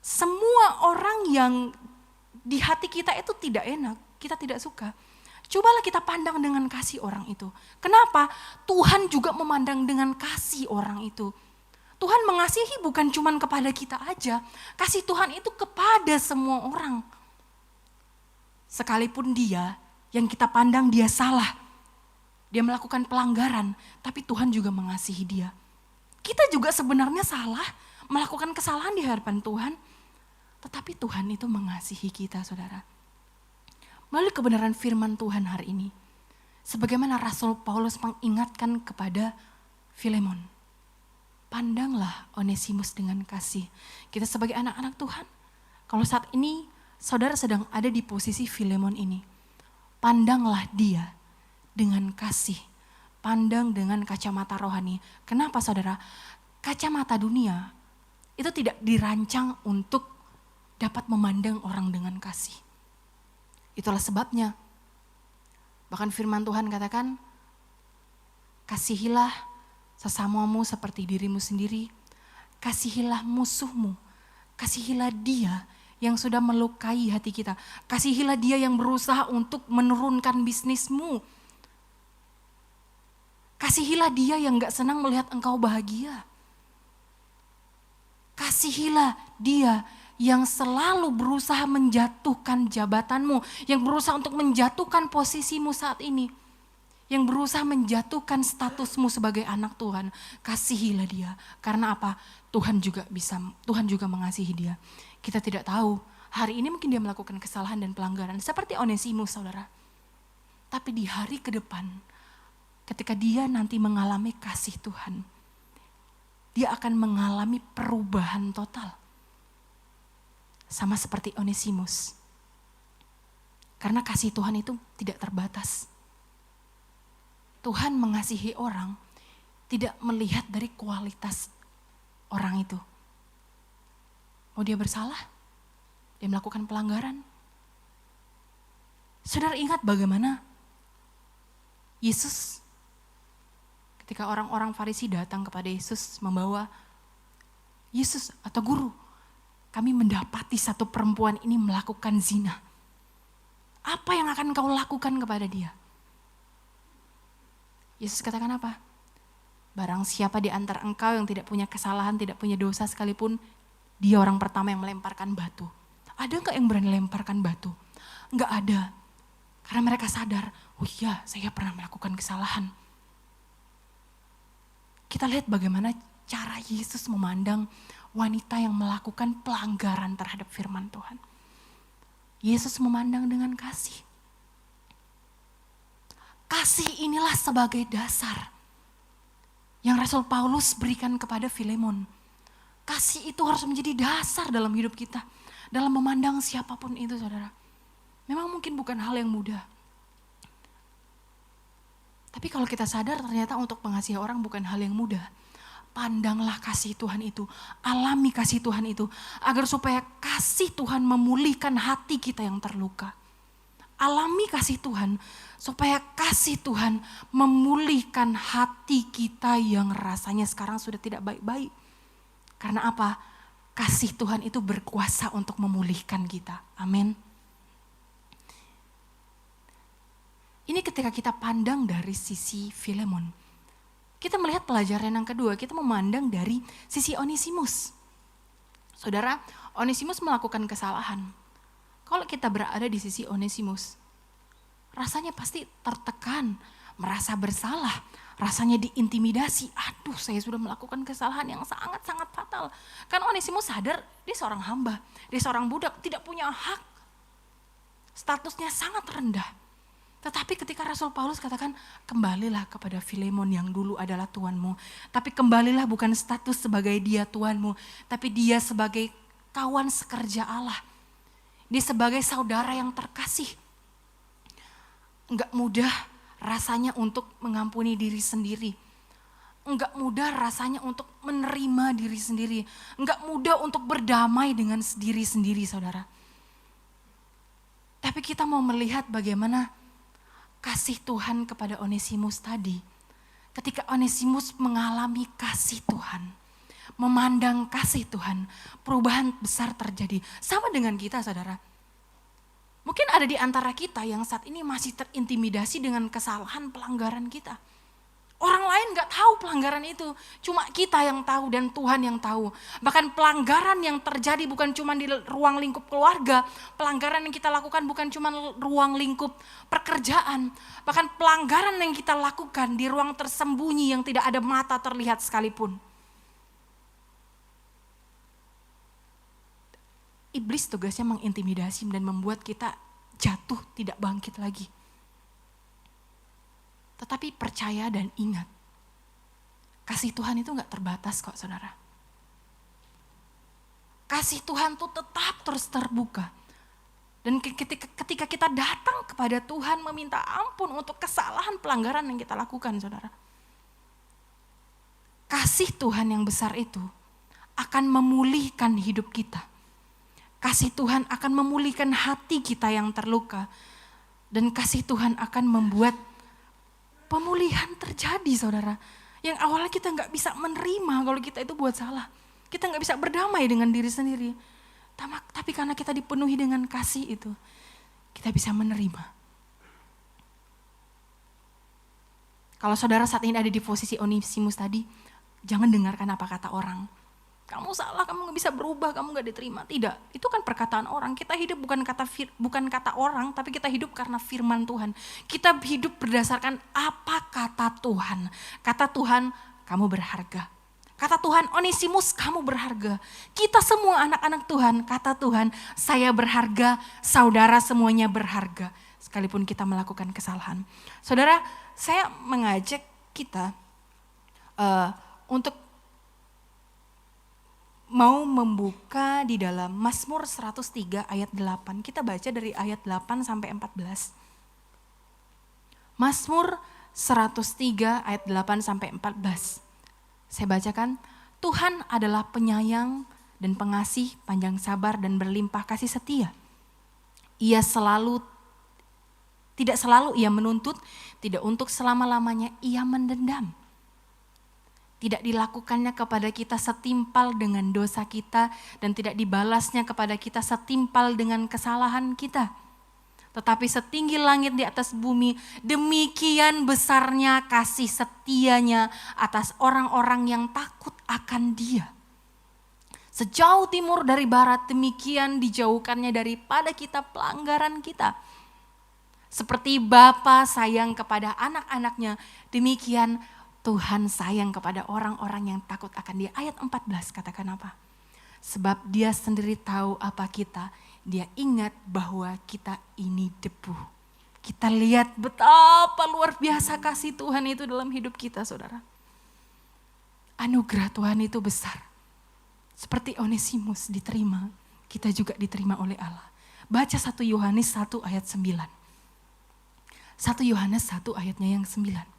semua orang yang di hati kita itu tidak enak, kita tidak suka. Cobalah kita pandang dengan kasih orang itu. Kenapa? Tuhan juga memandang dengan kasih orang itu. Tuhan mengasihi bukan cuma kepada kita aja. Kasih Tuhan itu kepada semua orang. Sekalipun dia yang kita pandang dia salah. Dia melakukan pelanggaran, tapi Tuhan juga mengasihi dia. Kita juga sebenarnya salah, melakukan kesalahan di hadapan Tuhan. Tetapi Tuhan itu mengasihi kita, saudara. Melalui kebenaran firman Tuhan hari ini, sebagaimana Rasul Paulus mengingatkan kepada Filemon, pandanglah Onesimus dengan kasih. Kita sebagai anak-anak Tuhan, kalau saat ini saudara sedang ada di posisi Filemon ini, pandanglah dia dengan kasih. Pandang dengan kacamata rohani. Kenapa saudara? Kacamata dunia itu tidak dirancang untuk dapat memandang orang dengan kasih. Itulah sebabnya. Bahkan firman Tuhan katakan, kasihilah sesamamu seperti dirimu sendiri. Kasihilah musuhmu. Kasihilah dia yang sudah melukai hati kita. Kasihilah dia yang berusaha untuk menurunkan bisnismu. Kasihilah dia yang gak senang melihat engkau bahagia. Kasihilah dia yang selalu berusaha menjatuhkan jabatanmu. Yang berusaha untuk menjatuhkan posisimu saat ini. Yang berusaha menjatuhkan statusmu sebagai anak Tuhan. Kasihilah dia. Karena apa? Tuhan juga mengasihi dia. Kita tidak tahu, hari ini mungkin dia melakukan kesalahan dan pelanggaran. Seperti Onesimus, saudara. Tapi di hari ke depan, ketika dia nanti mengalami kasih Tuhan, dia akan mengalami perubahan total. Sama seperti Onesimus. Karena kasih Tuhan itu tidak terbatas. Tuhan mengasihi orang tidak melihat dari kualitas orang itu. Mau dia bersalah, dia melakukan pelanggaran. Saudara ingat bagaimana Yesus ketika orang-orang Farisi datang kepada Yesus membawa, Yesus atau guru, kami mendapati satu perempuan ini melakukan zina. Apa yang akan kau lakukan kepada dia? Yesus katakan apa? Barang siapa di antara engkau yang tidak punya kesalahan, tidak punya dosa sekalipun, dia orang pertama yang melemparkan batu. Ada enggak yang berani lemparkan batu? Enggak ada. Karena mereka sadar, oh iya saya pernah melakukan kesalahan. Kita lihat bagaimana cara Yesus memandang wanita yang melakukan pelanggaran terhadap firman Tuhan. Yesus memandang dengan kasih. Kasih inilah sebagai dasar yang Rasul Paulus berikan kepada Filemon. Kasih itu harus menjadi dasar dalam hidup kita. Dalam memandang siapapun itu, saudara. Memang mungkin bukan hal yang mudah. Tapi kalau kita sadar ternyata untuk mengasihi orang bukan hal yang mudah. Pandanglah kasih Tuhan itu, alami kasih Tuhan itu, agar supaya kasih Tuhan memulihkan hati kita yang terluka. Alami kasih Tuhan, supaya kasih Tuhan memulihkan hati kita yang rasanya sekarang sudah tidak baik-baik. Karena apa? Kasih Tuhan itu berkuasa untuk memulihkan kita. Amin. Ini ketika kita pandang dari sisi Filemon. Kita melihat pelajaran yang kedua, kita memandang dari sisi Onesimus. Saudara, Onesimus melakukan kesalahan. Kalau kita berada di sisi Onesimus, rasanya pasti tertekan, merasa bersalah, rasanya diintimidasi. Aduh, saya sudah melakukan kesalahan yang sangat-sangat fatal. Karena Onesimus sadar dia seorang hamba, dia seorang budak, tidak punya hak. Statusnya sangat rendah. Tetapi ketika Rasul Paulus katakan, kembalilah kepada Filemon yang dulu adalah tuanmu. Tapi kembalilah bukan status sebagai dia tuanmu, tapi dia sebagai kawan sekerja Allah. Dia sebagai saudara yang terkasih. Enggak mudah rasanya untuk mengampuni diri sendiri. Enggak mudah rasanya untuk menerima diri sendiri. Enggak mudah untuk berdamai dengan diri sendiri, saudara. Tapi kita mau melihat bagaimana kasih Tuhan kepada Onesimus tadi. Ketika Onesimus mengalami kasih Tuhan, memandang kasih Tuhan, perubahan besar terjadi. Sama dengan kita, saudara. Mungkin ada di antara kita yang saat ini masih terintimidasi dengan kesalahan pelanggaran kita. Orang lain gak tahu pelanggaran itu, cuma kita yang tahu dan Tuhan yang tahu. Bahkan pelanggaran yang terjadi bukan cuma di ruang lingkup keluarga, pelanggaran yang kita lakukan bukan cuma ruang lingkup pekerjaan. Bahkan pelanggaran yang kita lakukan di ruang tersembunyi yang tidak ada mata terlihat sekalipun. Iblis tugasnya mengintimidasi dan membuat kita jatuh tidak bangkit lagi. Tetapi percaya dan ingat, kasih Tuhan itu gak terbatas kok saudara. Kasih Tuhan tuh tetap terus terbuka. Dan ketika kita datang kepada Tuhan meminta ampun untuk kesalahan pelanggaran yang kita lakukan saudara. Kasih Tuhan yang besar itu akan memulihkan hidup kita. Kasih Tuhan akan memulihkan hati kita yang terluka. Dan kasih Tuhan akan membuat pemulihan terjadi saudara. Yang awalnya kita gak bisa menerima kalau kita itu buat salah. Kita gak bisa berdamai dengan diri sendiri. Tapi karena kita dipenuhi dengan kasih itu, kita bisa menerima. Kalau saudara saat ini ada di posisi Onesimus tadi, jangan dengarkan apa kata orang. Kamu salah, kamu gak bisa berubah, kamu gak diterima. Tidak, itu kan perkataan orang. Kita hidup bukan kata orang, tapi kita hidup karena firman Tuhan. Kita hidup berdasarkan apa kata Tuhan. Kata Tuhan, kamu berharga. Kata Tuhan, Onesimus, kamu berharga. Kita semua anak-anak Tuhan, kata Tuhan, saya berharga, saudara semuanya berharga. Sekalipun kita melakukan kesalahan. Saudara, saya mengajak kita untuk mau membuka di dalam Mazmur 103 ayat 8. Kita baca dari ayat 8 sampai 14. Mazmur 103 ayat 8 sampai 14. Saya bacakan, Tuhan adalah penyayang dan pengasih, panjang sabar dan berlimpah kasih setia. Tidak selalu ia menuntut, tidak untuk selama-lamanya ia mendendam. Tidak dilakukannya kepada kita setimpal dengan dosa kita dan tidak dibalasnya kepada kita setimpal dengan kesalahan kita. Tetapi setinggi langit di atas bumi, demikian besarnya kasih setianya atas orang-orang yang takut akan Dia. Sejauh timur dari barat, demikian dijauhkannya daripada kita pelanggaran kita. Seperti Bapa sayang kepada anak-anaknya, demikian Tuhan sayang kepada orang-orang yang takut akan Dia. Ayat 14 katakan apa? Sebab Dia sendiri tahu apa kita. Dia ingat bahwa kita ini debu. Kita lihat betapa luar biasa kasih Tuhan itu dalam hidup kita saudara. Anugerah Tuhan itu besar. Seperti Onesimus diterima, kita juga diterima oleh Allah. Baca 1 Yohanes 1 ayat 9. 1 Yohanes 1 ayatnya yang 9.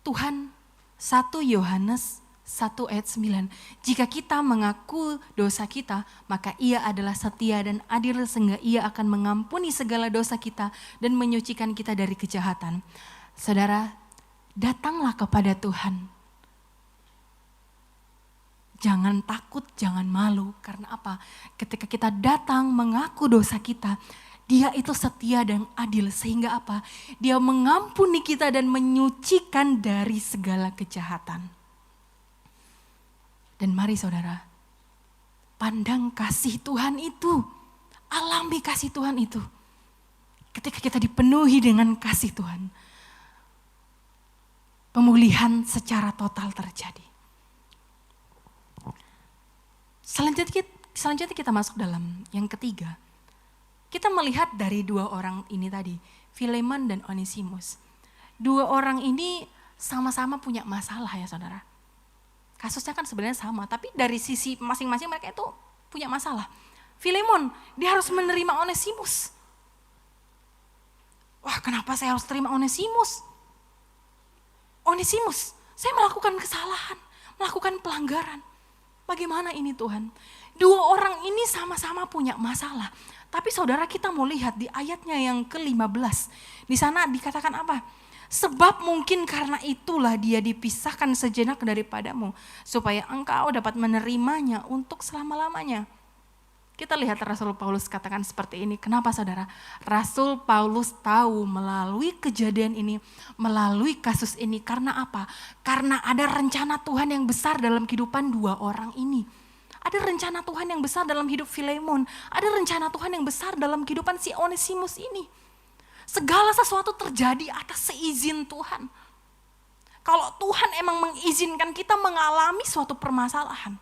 Tuhan 1 Yohanes 1 ayat 9. Jika kita mengaku dosa kita, maka Ia adalah setia dan adil sehingga Ia akan mengampuni segala dosa kita dan menyucikan kita dari kejahatan. Saudara, datanglah kepada Tuhan. Jangan takut, jangan malu. Karena apa? Ketika kita datang mengaku dosa kita, Dia itu setia dan adil sehingga apa? Dia mengampuni kita dan menyucikan dari segala kejahatan. Dan mari saudara, pandang kasih Tuhan itu. Alami kasih Tuhan itu. Ketika kita dipenuhi dengan kasih Tuhan, pemulihan secara total terjadi. Selanjutnya kita masuk dalam yang ketiga. Kita melihat dari dua orang ini tadi, Filemon dan Onesimus. Dua orang ini sama-sama punya masalah ya saudara. Kasusnya kan sebenarnya sama, tapi dari sisi masing-masing mereka itu punya masalah. Filemon, dia harus menerima Onesimus. Wah, kenapa saya harus terima Onesimus? Onesimus, saya melakukan kesalahan, melakukan pelanggaran. Bagaimana ini Tuhan? Dua orang ini sama-sama punya masalah. Tapi saudara kita mau lihat di ayatnya yang ke-15. Di sana dikatakan apa? Sebab mungkin karena itulah dia dipisahkan sejenak daripadamu, supaya engkau dapat menerimanya untuk selama-lamanya. Kita lihat Rasul Paulus katakan seperti ini. Kenapa saudara? Rasul Paulus tahu melalui kejadian ini, melalui kasus ini. Karena apa? Karena ada rencana Tuhan yang besar dalam kehidupan dua orang ini. Ada rencana Tuhan yang besar dalam hidup Filemon. Ada rencana Tuhan yang besar dalam kehidupan si Onesimus ini. Segala sesuatu terjadi atas seizin Tuhan. Kalau Tuhan emang mengizinkan kita mengalami suatu permasalahan,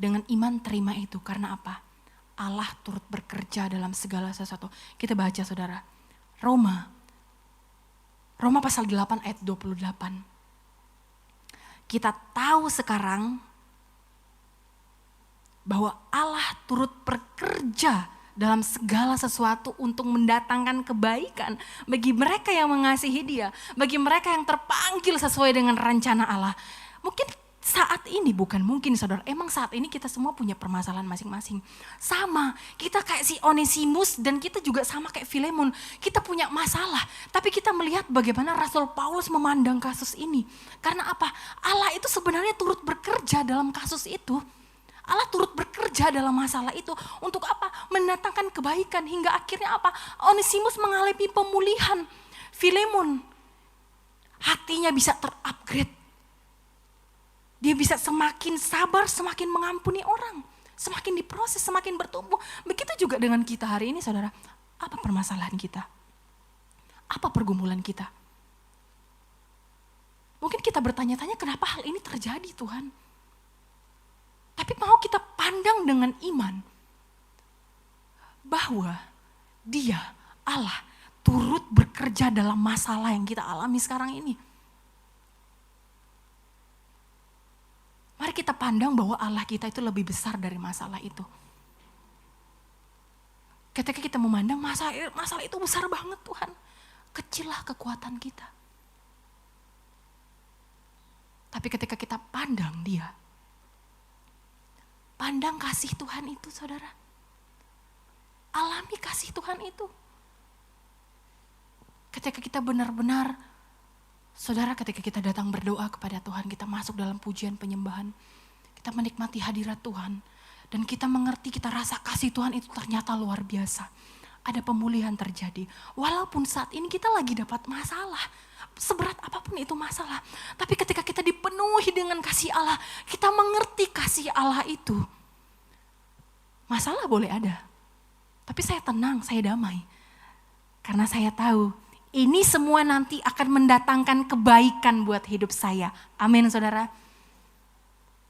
dengan iman terima itu. Karena apa? Allah turut bekerja dalam segala sesuatu. Kita baca saudara. Roma pasal 8 ayat 28. Kita tahu sekarang bahwa Allah turut bekerja dalam segala sesuatu untuk mendatangkan kebaikan bagi mereka yang mengasihi Dia, bagi mereka yang terpanggil sesuai dengan rencana Allah. Mungkin saat ini, bukan mungkin saudara, emang saat ini kita semua punya permasalahan masing-masing. Sama, kita kayak si Onesimus dan kita juga sama kayak Filemon. Kita punya masalah, tapi kita melihat bagaimana Rasul Paulus memandang kasus ini. Karena apa? Allah itu sebenarnya turut bekerja dalam kasus itu. Allah turut bekerja dalam masalah itu. Untuk apa? Mendatangkan kebaikan hingga akhirnya apa? Onesimus mengalami pemulihan. Filemon, hatinya bisa terupgrade. Dia bisa semakin sabar, semakin mengampuni orang. Semakin diproses, semakin bertumbuh. Begitu juga dengan kita hari ini saudara. Apa permasalahan kita? Apa pergumulan kita? Mungkin kita bertanya-tanya kenapa hal ini terjadi Tuhan. Tapi mau kita pandang dengan iman. Bahwa Dia, Allah, turut bekerja dalam masalah yang kita alami sekarang ini. Mari kita pandang bahwa Allah kita itu lebih besar dari masalah itu. Ketika kita memandang masalah itu besar banget Tuhan. Kecillah kekuatan kita. Tapi ketika kita pandang Dia. Pandang kasih Tuhan itu saudara. Alami kasih Tuhan itu. Ketika kita benar-benar saudara, ketika kita datang berdoa kepada Tuhan, kita masuk dalam pujian penyembahan, kita menikmati hadirat Tuhan, dan kita mengerti, kita rasa kasih Tuhan itu ternyata luar biasa. Ada pemulihan terjadi, walaupun saat ini kita lagi dapat masalah, seberat apapun itu masalah. Tapi ketika kita dipenuhi dengan kasih Allah, kita mengerti kasih Allah itu. Masalah boleh ada, tapi saya tenang, saya damai. Karena saya tahu, ini semua nanti akan mendatangkan kebaikan buat hidup saya. Amin saudara.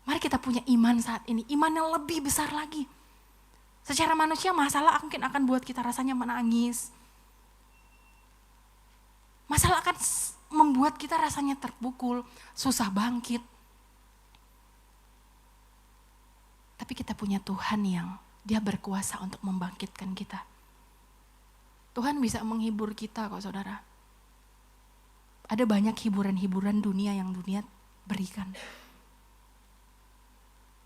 Mari kita punya iman saat ini. Iman yang lebih besar lagi. Secara manusia masalah mungkin akan buat kita rasanya menangis. Masalah akan membuat kita rasanya terpukul, susah bangkit. Tapi kita punya Tuhan yang Dia berkuasa untuk membangkitkan kita. Tuhan bisa menghibur kita kok saudara. Ada banyak hiburan-hiburan dunia yang dunia berikan.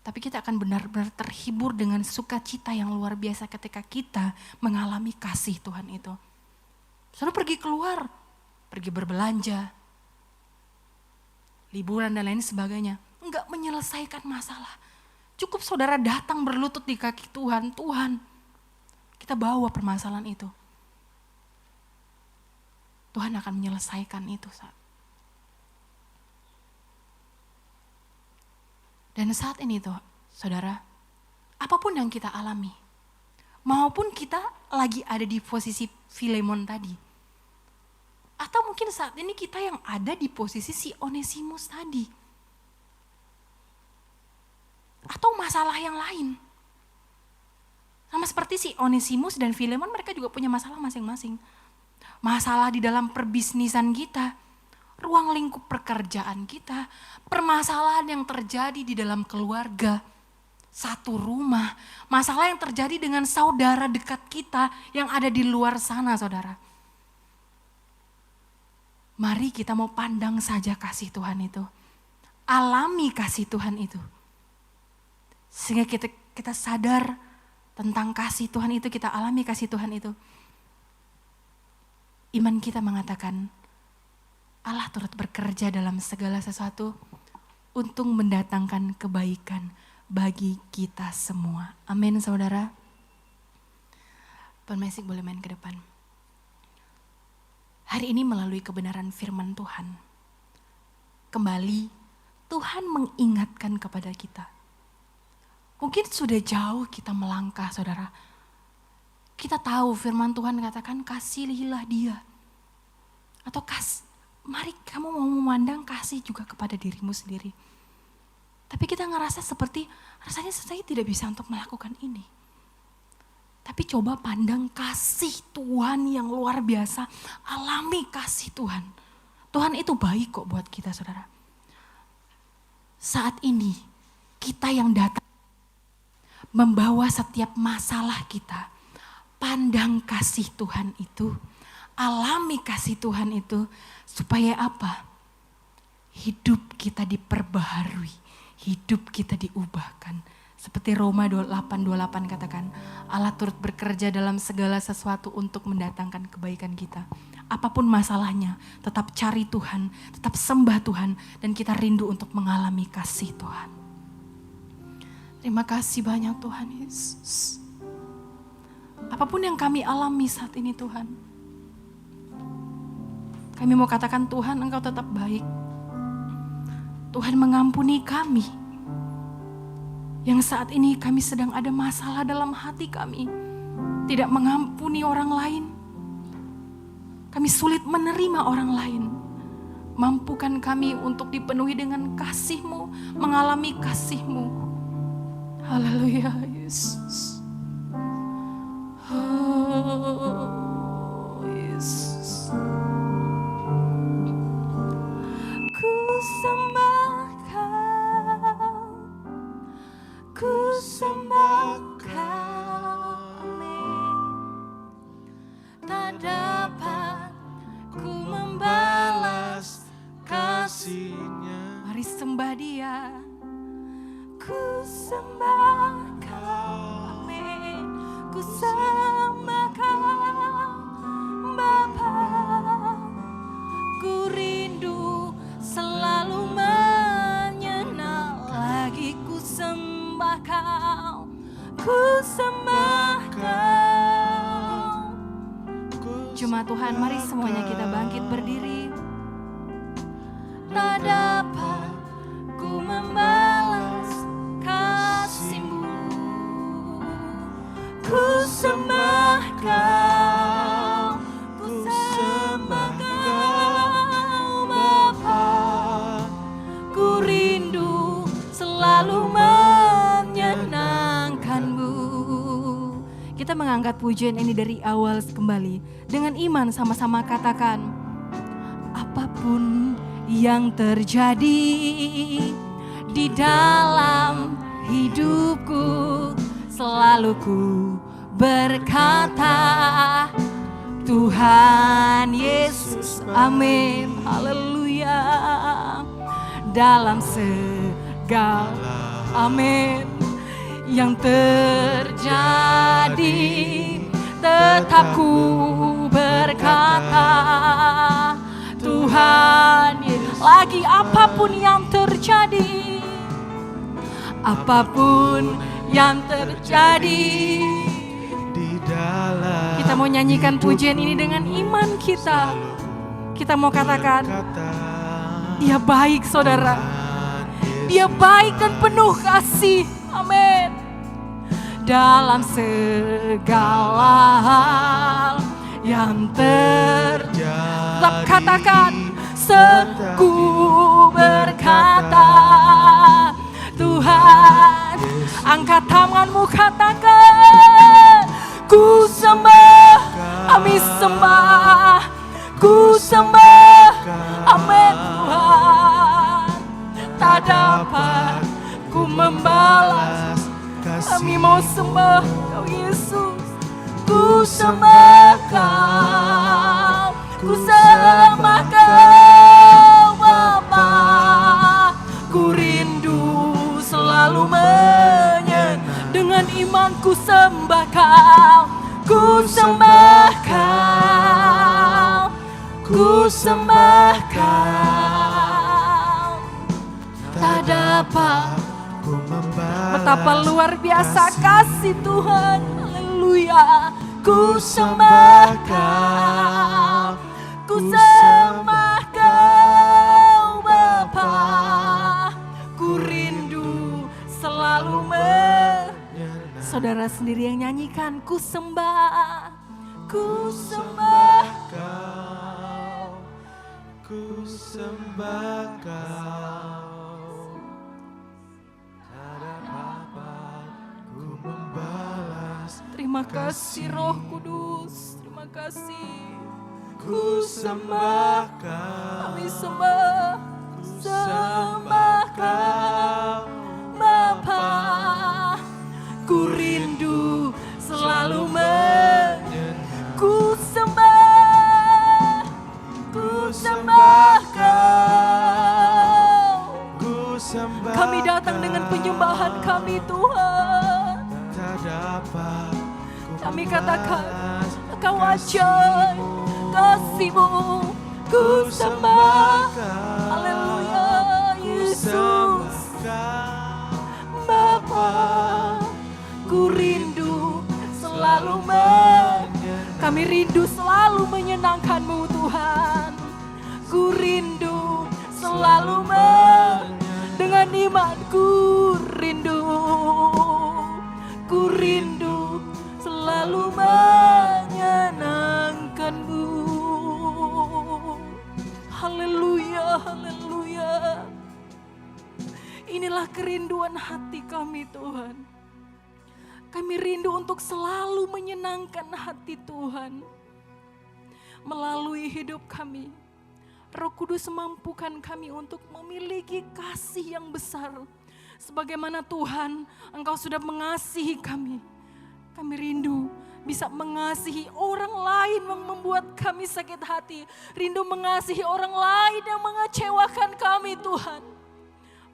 Tapi kita akan benar-benar terhibur dengan sukacita yang luar biasa ketika kita mengalami kasih Tuhan itu. Saudara pergi keluar, pergi berbelanja, liburan dan lain sebagainya. Enggak menyelesaikan masalah. Cukup saudara datang berlutut di kaki Tuhan. Tuhan, kita bawa permasalahan itu. Tuhan akan menyelesaikan itu saat. Dan saat ini tuh, saudara, apapun yang kita alami, maupun kita lagi ada di posisi Filemon tadi, atau mungkin saat ini kita yang ada di posisi si Onesimus tadi, atau masalah yang lain. Sama seperti si Onesimus dan Filemon, mereka juga punya masalah masing-masing. Masalah di dalam perbisnisan kita, ruang lingkup pekerjaan kita, permasalahan yang terjadi di dalam keluarga, satu rumah, masalah yang terjadi dengan saudara dekat kita yang ada di luar sana saudara. Mari kita mau pandang saja kasih Tuhan itu. Alami kasih Tuhan itu. Sehingga kita sadar tentang kasih Tuhan itu, kita alami kasih Tuhan itu. firman kita mengatakan, Allah turut bekerja dalam segala sesuatu untuk mendatangkan kebaikan bagi kita semua. Amin, saudara. Penmusik boleh main ke depan. Hari ini melalui kebenaran firman Tuhan, kembali Tuhan mengingatkan kepada kita. Mungkin sudah jauh kita melangkah, saudara. Kita tahu firman Tuhan katakan, kasihilah dia. Atau mari kamu mau memandang kasih juga kepada dirimu sendiri. Tapi kita ngerasa seperti, rasanya saya tidak bisa untuk melakukan ini. Tapi coba pandang kasih Tuhan yang luar biasa. Alami kasih Tuhan. Tuhan itu baik kok buat kita, saudara. Saat ini kita yang datang membawa setiap masalah kita. Pandang kasih Tuhan itu, alami kasih Tuhan itu, supaya apa? Hidup kita diperbaharui, hidup kita diubahkan. Seperti Roma 8:28 katakan, Allah turut bekerja dalam segala sesuatu untuk mendatangkan kebaikan kita. Apapun masalahnya, tetap cari Tuhan, tetap sembah Tuhan, dan kita rindu untuk mengalami kasih Tuhan. Terima kasih banyak Tuhan Yesus. Apapun yang kami alami saat ini Tuhan, kami mau katakan Tuhan Engkau tetap baik. Tuhan mengampuni kami. Yang saat ini kami sedang ada masalah dalam hati kami. Tidak mengampuni orang lain. Kami sulit menerima orang lain. Mampukan kami untuk dipenuhi dengan kasih-Mu, mengalami kasih-Mu. Haleluya Yesus. Oh Yesus. Ku sembah Kau, ku sembah Kau, amin. Tak dapat ku membalas kasih-Nya. Mari sembah Dia. Ku sembah Kau, amin. Ku sembah Kau, Bapa. Ku rindu selalu menyenang lagi. Ku sembah Kau, ku sembah Kau. Jemaat Tuhan, mari semuanya kita bangkit berdiri. Tak dapat ku membalas kasih-Mu. Ku sembah Kau, ku sembah Kau, Bapa. Ku rindu selalu menyenangkan-Mu. Kita mengangkat pujian ini dari awal kembali. Dengan iman sama-sama katakan, apapun yang terjadi di dalam hidupku, selalu ku berkata, Tuhan Yesus, amin, haleluya. Dalam segala, amin, yang terjadi, tetap ku berkata, Tuhan Yesus. Lagi apapun yang terjadi, apapun yang terjadi di dalam, kita mau nyanyikan pujian ini dengan iman kita. Kita mau katakan, Dia baik saudara. Dia baik dan penuh kasih. Amin. Dalam segala hal yang terjadi, tetap katakan, ku berkata, Tuhan, angkat tanganmu katakan, ku sembah, kami sembah, ku sembah, amin Tuhan. Tak dapat ku membalas, kami mau sembah Kau Yesus. Ku sembah Kau, ku sembah Kau Bapa. Ku rindu selalu dengan iman ku sembah Kau, ku sembah Kau. sembah Kau, Tak dapat. ku membalas. Betapa luar biasa kasih Tuhan. Haleluya. Ku sembah Kau, ku sembah Kau Bapa. Ku rindu selalu Saudara sendiri yang nyanyikan, ku sembah Kau, ku sembah Kau, tak dapat ku membalas. Terima kasih Roh Kudus, terima kasih. Ku sembah Kau, Kami sembah Kau Bapa. Ku rindu selalu ku sembah Kau. ku sembah Kami datang dengan penyembahan kami Tuhan. tak dapat ku Kami katakan, membalas Engkau ajaib kasih-Mu. Ku sembah, haleluya, Yesus Bapa. Ku rindu selalu kami rindu selalu menyenangkan-Mu Tuhan. Ku rindu selalu dengan iman ku rindu selalu menyenangkan-Mu. Haleluya, haleluya. Inilah kerinduan hati kami Tuhan. Kami rindu untuk selalu menyenangkan hati Tuhan. Melalui hidup kami, Roh Kudus mampukan kami untuk memiliki kasih yang besar. Sebagaimana Tuhan, Engkau sudah mengasihi kami. Kami rindu bisa mengasihi orang lain yang membuat kami sakit hati. Rindu mengasihi orang lain yang mengecewakan kami Tuhan.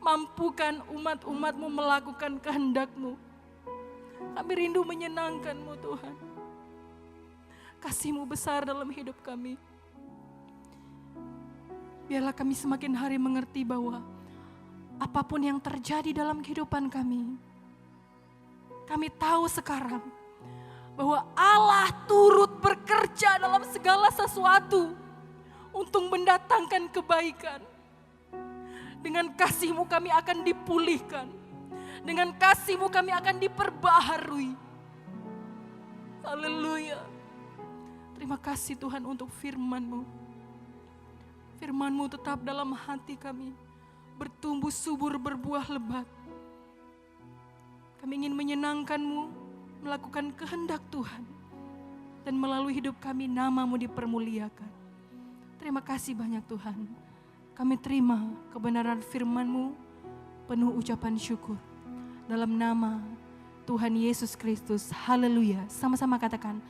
Mampukan umat-umat-Mu melakukan kehendak-Mu. Kami rindu menyenangkan-Mu Tuhan. Kasih-Mu besar dalam hidup kami. Biarlah kami semakin hari mengerti bahwa apapun yang terjadi dalam kehidupan kami, kami tahu sekarang bahwa Allah turut bekerja dalam segala sesuatu untuk mendatangkan kebaikan. Dengan kasih-Mu kami akan dipulihkan. Dengan kasih-Mu kami akan diperbaharui. Haleluya. Terima kasih Tuhan untuk firman-Mu. Firman-Mu tetap dalam hati kami. Bertumbuh subur berbuah lebat. Kami ingin menyenangkan-Mu, melakukan kehendak Tuhan. Dan melalui hidup kami nama-Mu dipermuliakan. Terima kasih banyak Tuhan. Kami terima kebenaran firman-Mu penuh ucapan syukur. Dalam nama Tuhan Yesus Kristus, haleluya. Sama-sama katakan,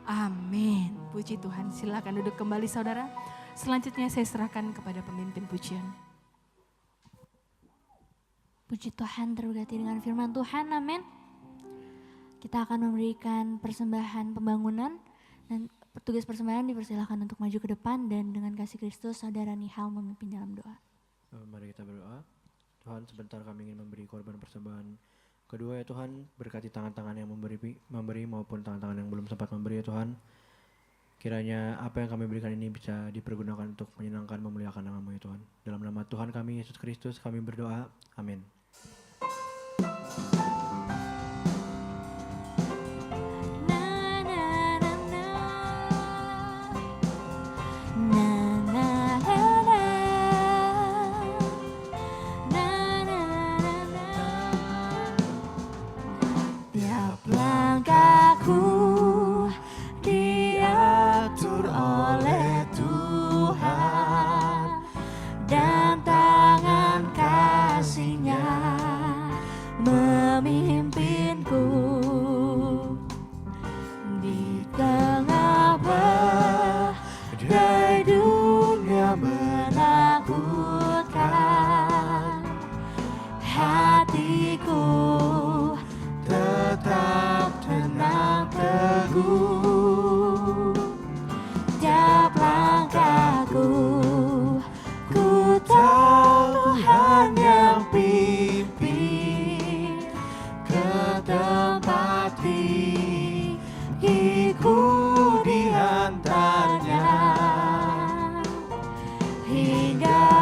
amin. Puji Tuhan, silakan duduk kembali saudara. Selanjutnya saya serahkan kepada pemimpin pujian. Puji Tuhan, terberkati dengan firman Tuhan, amin. Kita akan memberikan persembahan pembangunan dan petugas persembahan dipersilakan untuk maju ke depan dan dengan kasih Kristus saudara Nihal memimpin dalam doa. Mari kita berdoa. Tuhan, sebentar kami ingin memberi korban persembahan kedua ya Tuhan. Berkati tangan-tangan yang memberi maupun tangan-tangan yang belum sempat memberi ya Tuhan. Kiranya apa yang kami berikan ini bisa dipergunakan untuk menyenangkan, memuliakan nama-Mu ya Tuhan. Dalam nama Tuhan kami Yesus Kristus kami berdoa. Amin. Dan tangan kasih-Nya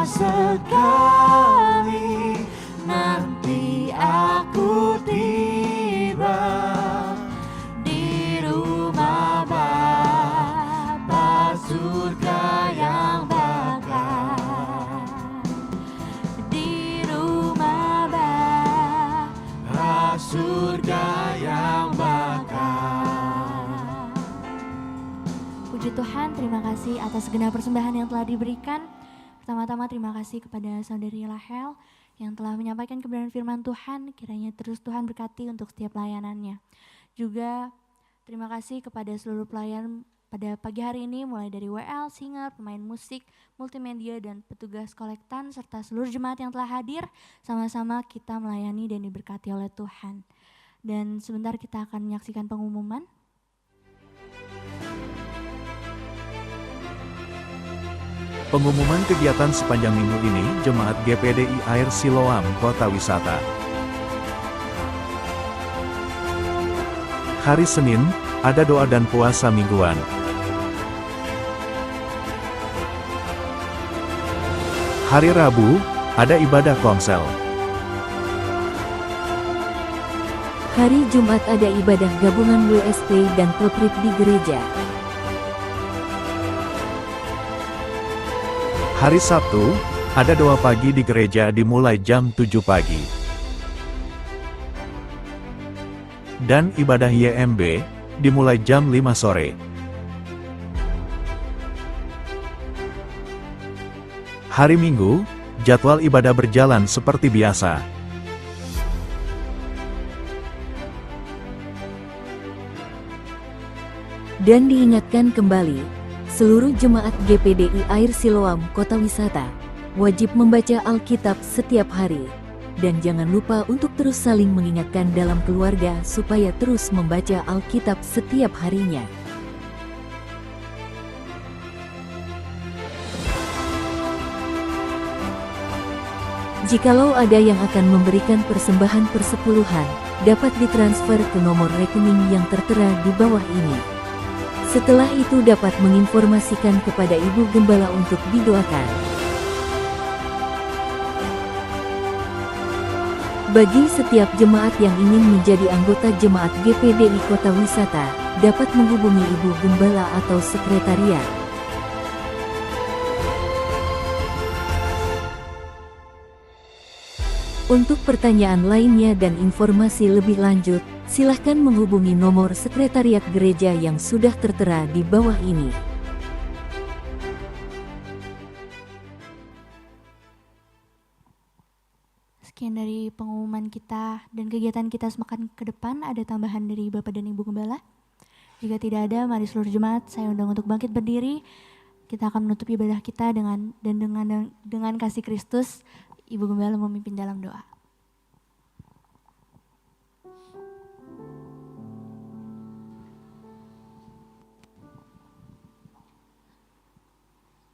sekali nanti aku tiba di rumah Bapa, surga yang bakal, di rumah Bapa, surga yang bakal. Puji Tuhan, terima kasih atas segenap persembahan yang telah diberikan. Pertama-tama terima kasih kepada Saudari Rahel yang telah menyampaikan kebenaran firman Tuhan. Kiranya terus Tuhan berkati untuk setiap layanannya. Juga terima kasih kepada seluruh pelayan pada pagi hari ini, mulai dari WL, singer, pemain musik, multimedia, dan petugas kolektan, serta seluruh jemaat yang telah hadir. Sama-sama kita melayani dan diberkati oleh Tuhan. Dan sebentar kita akan menyaksikan pengumuman. Pengumuman kegiatan sepanjang minggu ini, Jemaat GPDI Air Siloam Kota Wisata. Hari Senin, ada doa dan puasa mingguan. Hari Rabu, ada ibadah konsel. Hari Jumat ada ibadah gabungan WSP dan Pelprip di gereja. Hari Sabtu, ada doa pagi di gereja dimulai jam 7 pagi. Dan ibadah YMB, dimulai jam 5 sore. Hari Minggu, jadwal ibadah berjalan seperti biasa. Dan diingatkan kembali, seluruh jemaat GPDI Air Siloam Kota Wisata wajib membaca Alkitab setiap hari. Dan jangan lupa untuk terus saling mengingatkan dalam keluarga supaya terus membaca Alkitab setiap harinya. Jikalau ada yang akan memberikan persembahan persepuluhan, dapat ditransfer ke nomor rekening yang tertera di bawah ini. Setelah itu dapat menginformasikan kepada Ibu Gembala untuk didoakan. Bagi setiap jemaat yang ingin menjadi anggota jemaat GPDI Kota Wisata, dapat menghubungi Ibu Gembala atau sekretariat. Untuk pertanyaan lainnya dan informasi lebih lanjut, silahkan menghubungi nomor sekretariat gereja yang sudah tertera di bawah ini. Sekian dari pengumuman kita dan kegiatan kita semakin ke depan. Ada tambahan dari Bapak dan Ibu Gembala? Jika tidak ada, mari seluruh jemaat saya undang untuk bangkit berdiri. Kita akan menutup ibadah kita dengan kasih Kristus. Ibu Gembala memimpin dalam doa.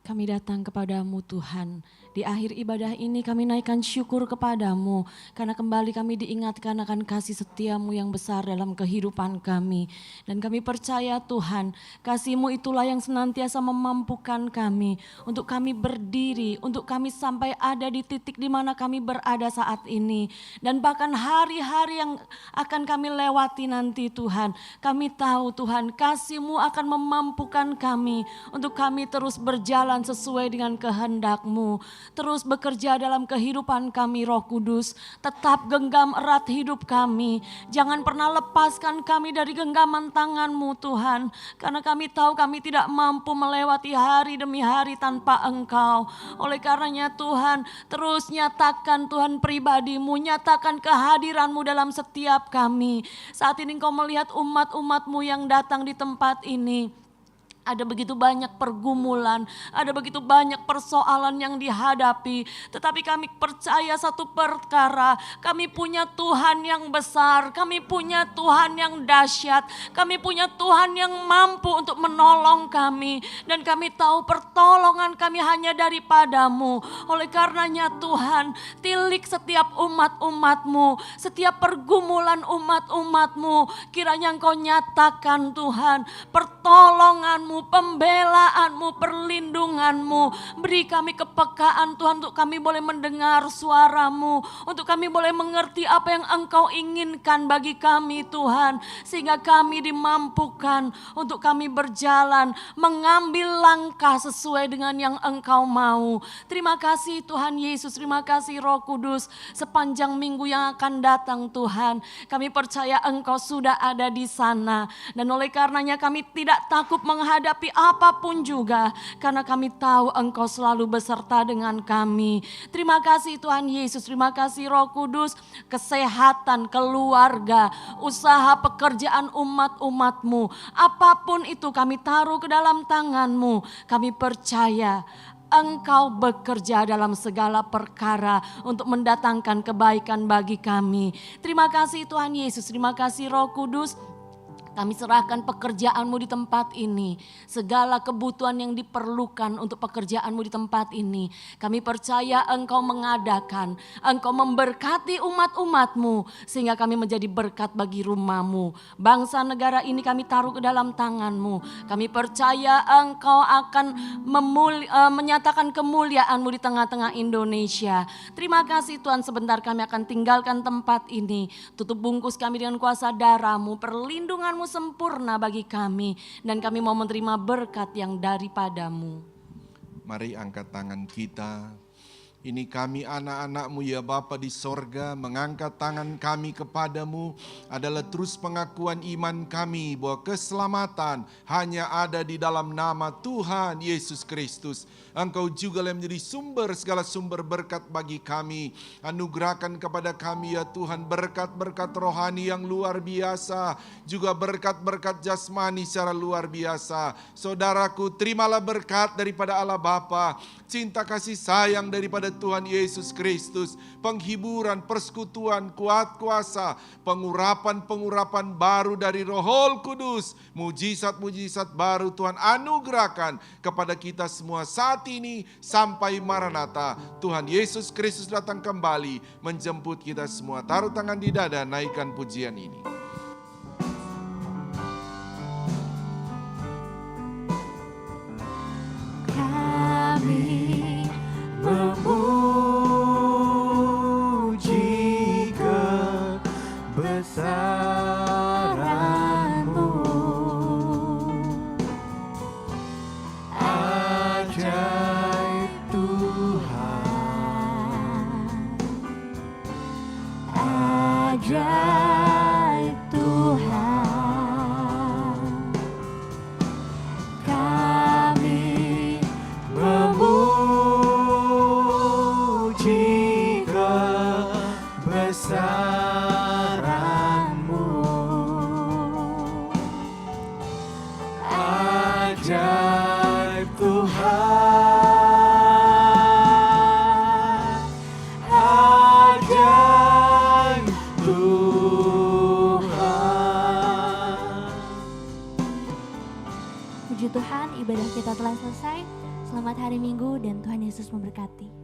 Kami datang kepadamu Tuhan. Di akhir ibadah ini kami naikkan syukur kepadamu. Karena kembali kami diingatkan akan kasih setiamu yang besar dalam kehidupan kami. Dan kami percaya Tuhan, kasih-Mu itulah yang senantiasa memampukan kami. Untuk kami berdiri, untuk kami sampai ada di titik di mana kami berada saat ini. Dan bahkan hari-hari yang akan kami lewati nanti Tuhan. Kami tahu Tuhan, kasih-Mu akan memampukan kami. Untuk kami terus berjalan sesuai dengan kehendak-Mu. Terus bekerja dalam kehidupan kami Roh Kudus. Tetap genggam erat hidup kami. Jangan pernah lepaskan kami dari genggaman tangan-Mu Tuhan. Karena kami tahu kami tidak mampu melewati hari demi hari tanpa Engkau. Oleh karenanya Tuhan, terus nyatakan Tuhan pribadi-Mu. Nyatakan kehadiran-Mu dalam setiap kami. Saat ini Engkau melihat umat-umat-Mu yang datang di tempat ini. Ada begitu banyak pergumulan, ada begitu banyak persoalan yang dihadapi. Tetapi kami percaya satu perkara, kami punya Tuhan yang besar, kami punya Tuhan yang dahsyat, kami punya Tuhan yang mampu untuk menolong kami. Dan kami tahu pertolongan kami hanya daripada-Mu. Oleh karenanya Tuhan, tilik setiap umat-umat-Mu, setiap pergumulan umat-umat-Mu. Kiranya Engkau nyatakan Tuhan, pertolongan-Mu kuasa-Mu, pembelaan-Mu, perlindungan-Mu. Beri kami kepekaan Tuhan untuk kami boleh mendengar suara-Mu, untuk kami boleh mengerti apa yang Engkau inginkan bagi kami Tuhan. Sehingga kami dimampukan untuk kami berjalan, mengambil langkah sesuai dengan yang Engkau mau. Terima kasih Tuhan Yesus, terima kasih Roh Kudus. Sepanjang minggu yang akan datang Tuhan, kami percaya Engkau sudah ada di sana. Dan oleh karenanya kami tidak takut menghadapi apapun juga, karena kami tahu Engkau selalu beserta dengan kami. Terima kasih Tuhan Yesus, terima kasih Roh Kudus. Kesehatan, keluarga, usaha, pekerjaan umat-umat-Mu, apapun itu kami taruh ke dalam tangan-Mu. Kami percaya Engkau bekerja dalam segala perkara untuk mendatangkan kebaikan bagi kami. Terima kasih Tuhan Yesus, terima kasih Roh Kudus. Kami serahkan pekerjaan-Mu di tempat ini. Segala kebutuhan yang diperlukan untuk pekerjaan-Mu di tempat ini. Kami percaya Engkau mengadakan, Engkau memberkati umat-umat-Mu. Sehingga kami menjadi berkat bagi rumah-Mu. Bangsa negara ini kami taruh ke dalam tangan-Mu. Kami percaya Engkau akan menyatakan kemuliaan-Mu di tengah-tengah Indonesia. Terima kasih Tuhan, sebentar kami akan tinggalkan tempat ini. Tutup bungkus kami dengan kuasa darah-Mu, perlindungan-Mu sempurna bagi kami, dan kami mau menerima berkat yang daripada-Mu. Mari angkat tangan kita. Ini kami anak-anak-Mu ya Bapa di sorga, mengangkat tangan kami kepadamu adalah terus pengakuan iman kami bahwa keselamatan hanya ada di dalam nama Tuhan Yesus Kristus. Engkau juga yang menjadi sumber segala sumber berkat bagi kami. Anugerahkan kepada kami ya Tuhan berkat-berkat rohani yang luar biasa, juga berkat-berkat jasmani secara luar biasa. Saudaraku, terimalah berkat daripada Allah Bapa, cinta kasih sayang daripada Tuhan Yesus Kristus, penghiburan, persekutuan, kuat kuasa, pengurapan-pengurapan baru dari Roh Kudus, mujizat-mujizat baru Tuhan anugerahkan kepada kita semua saat ini sampai Maranatha. Tuhan Yesus Kristus datang kembali menjemput kita semua. Taruh tangan di dada, naikkan pujian ini. Kami memuji kebesaran-Mu, ajaib Tuhan, ajaib Tuhan. Kami memuji kebesaran-Mu, ajaib Tuhan, ajaib Tuhan. Puji Tuhan, ibadah kita telah selesai. Selamat hari Minggu dan Tuhan Yesus memberkati.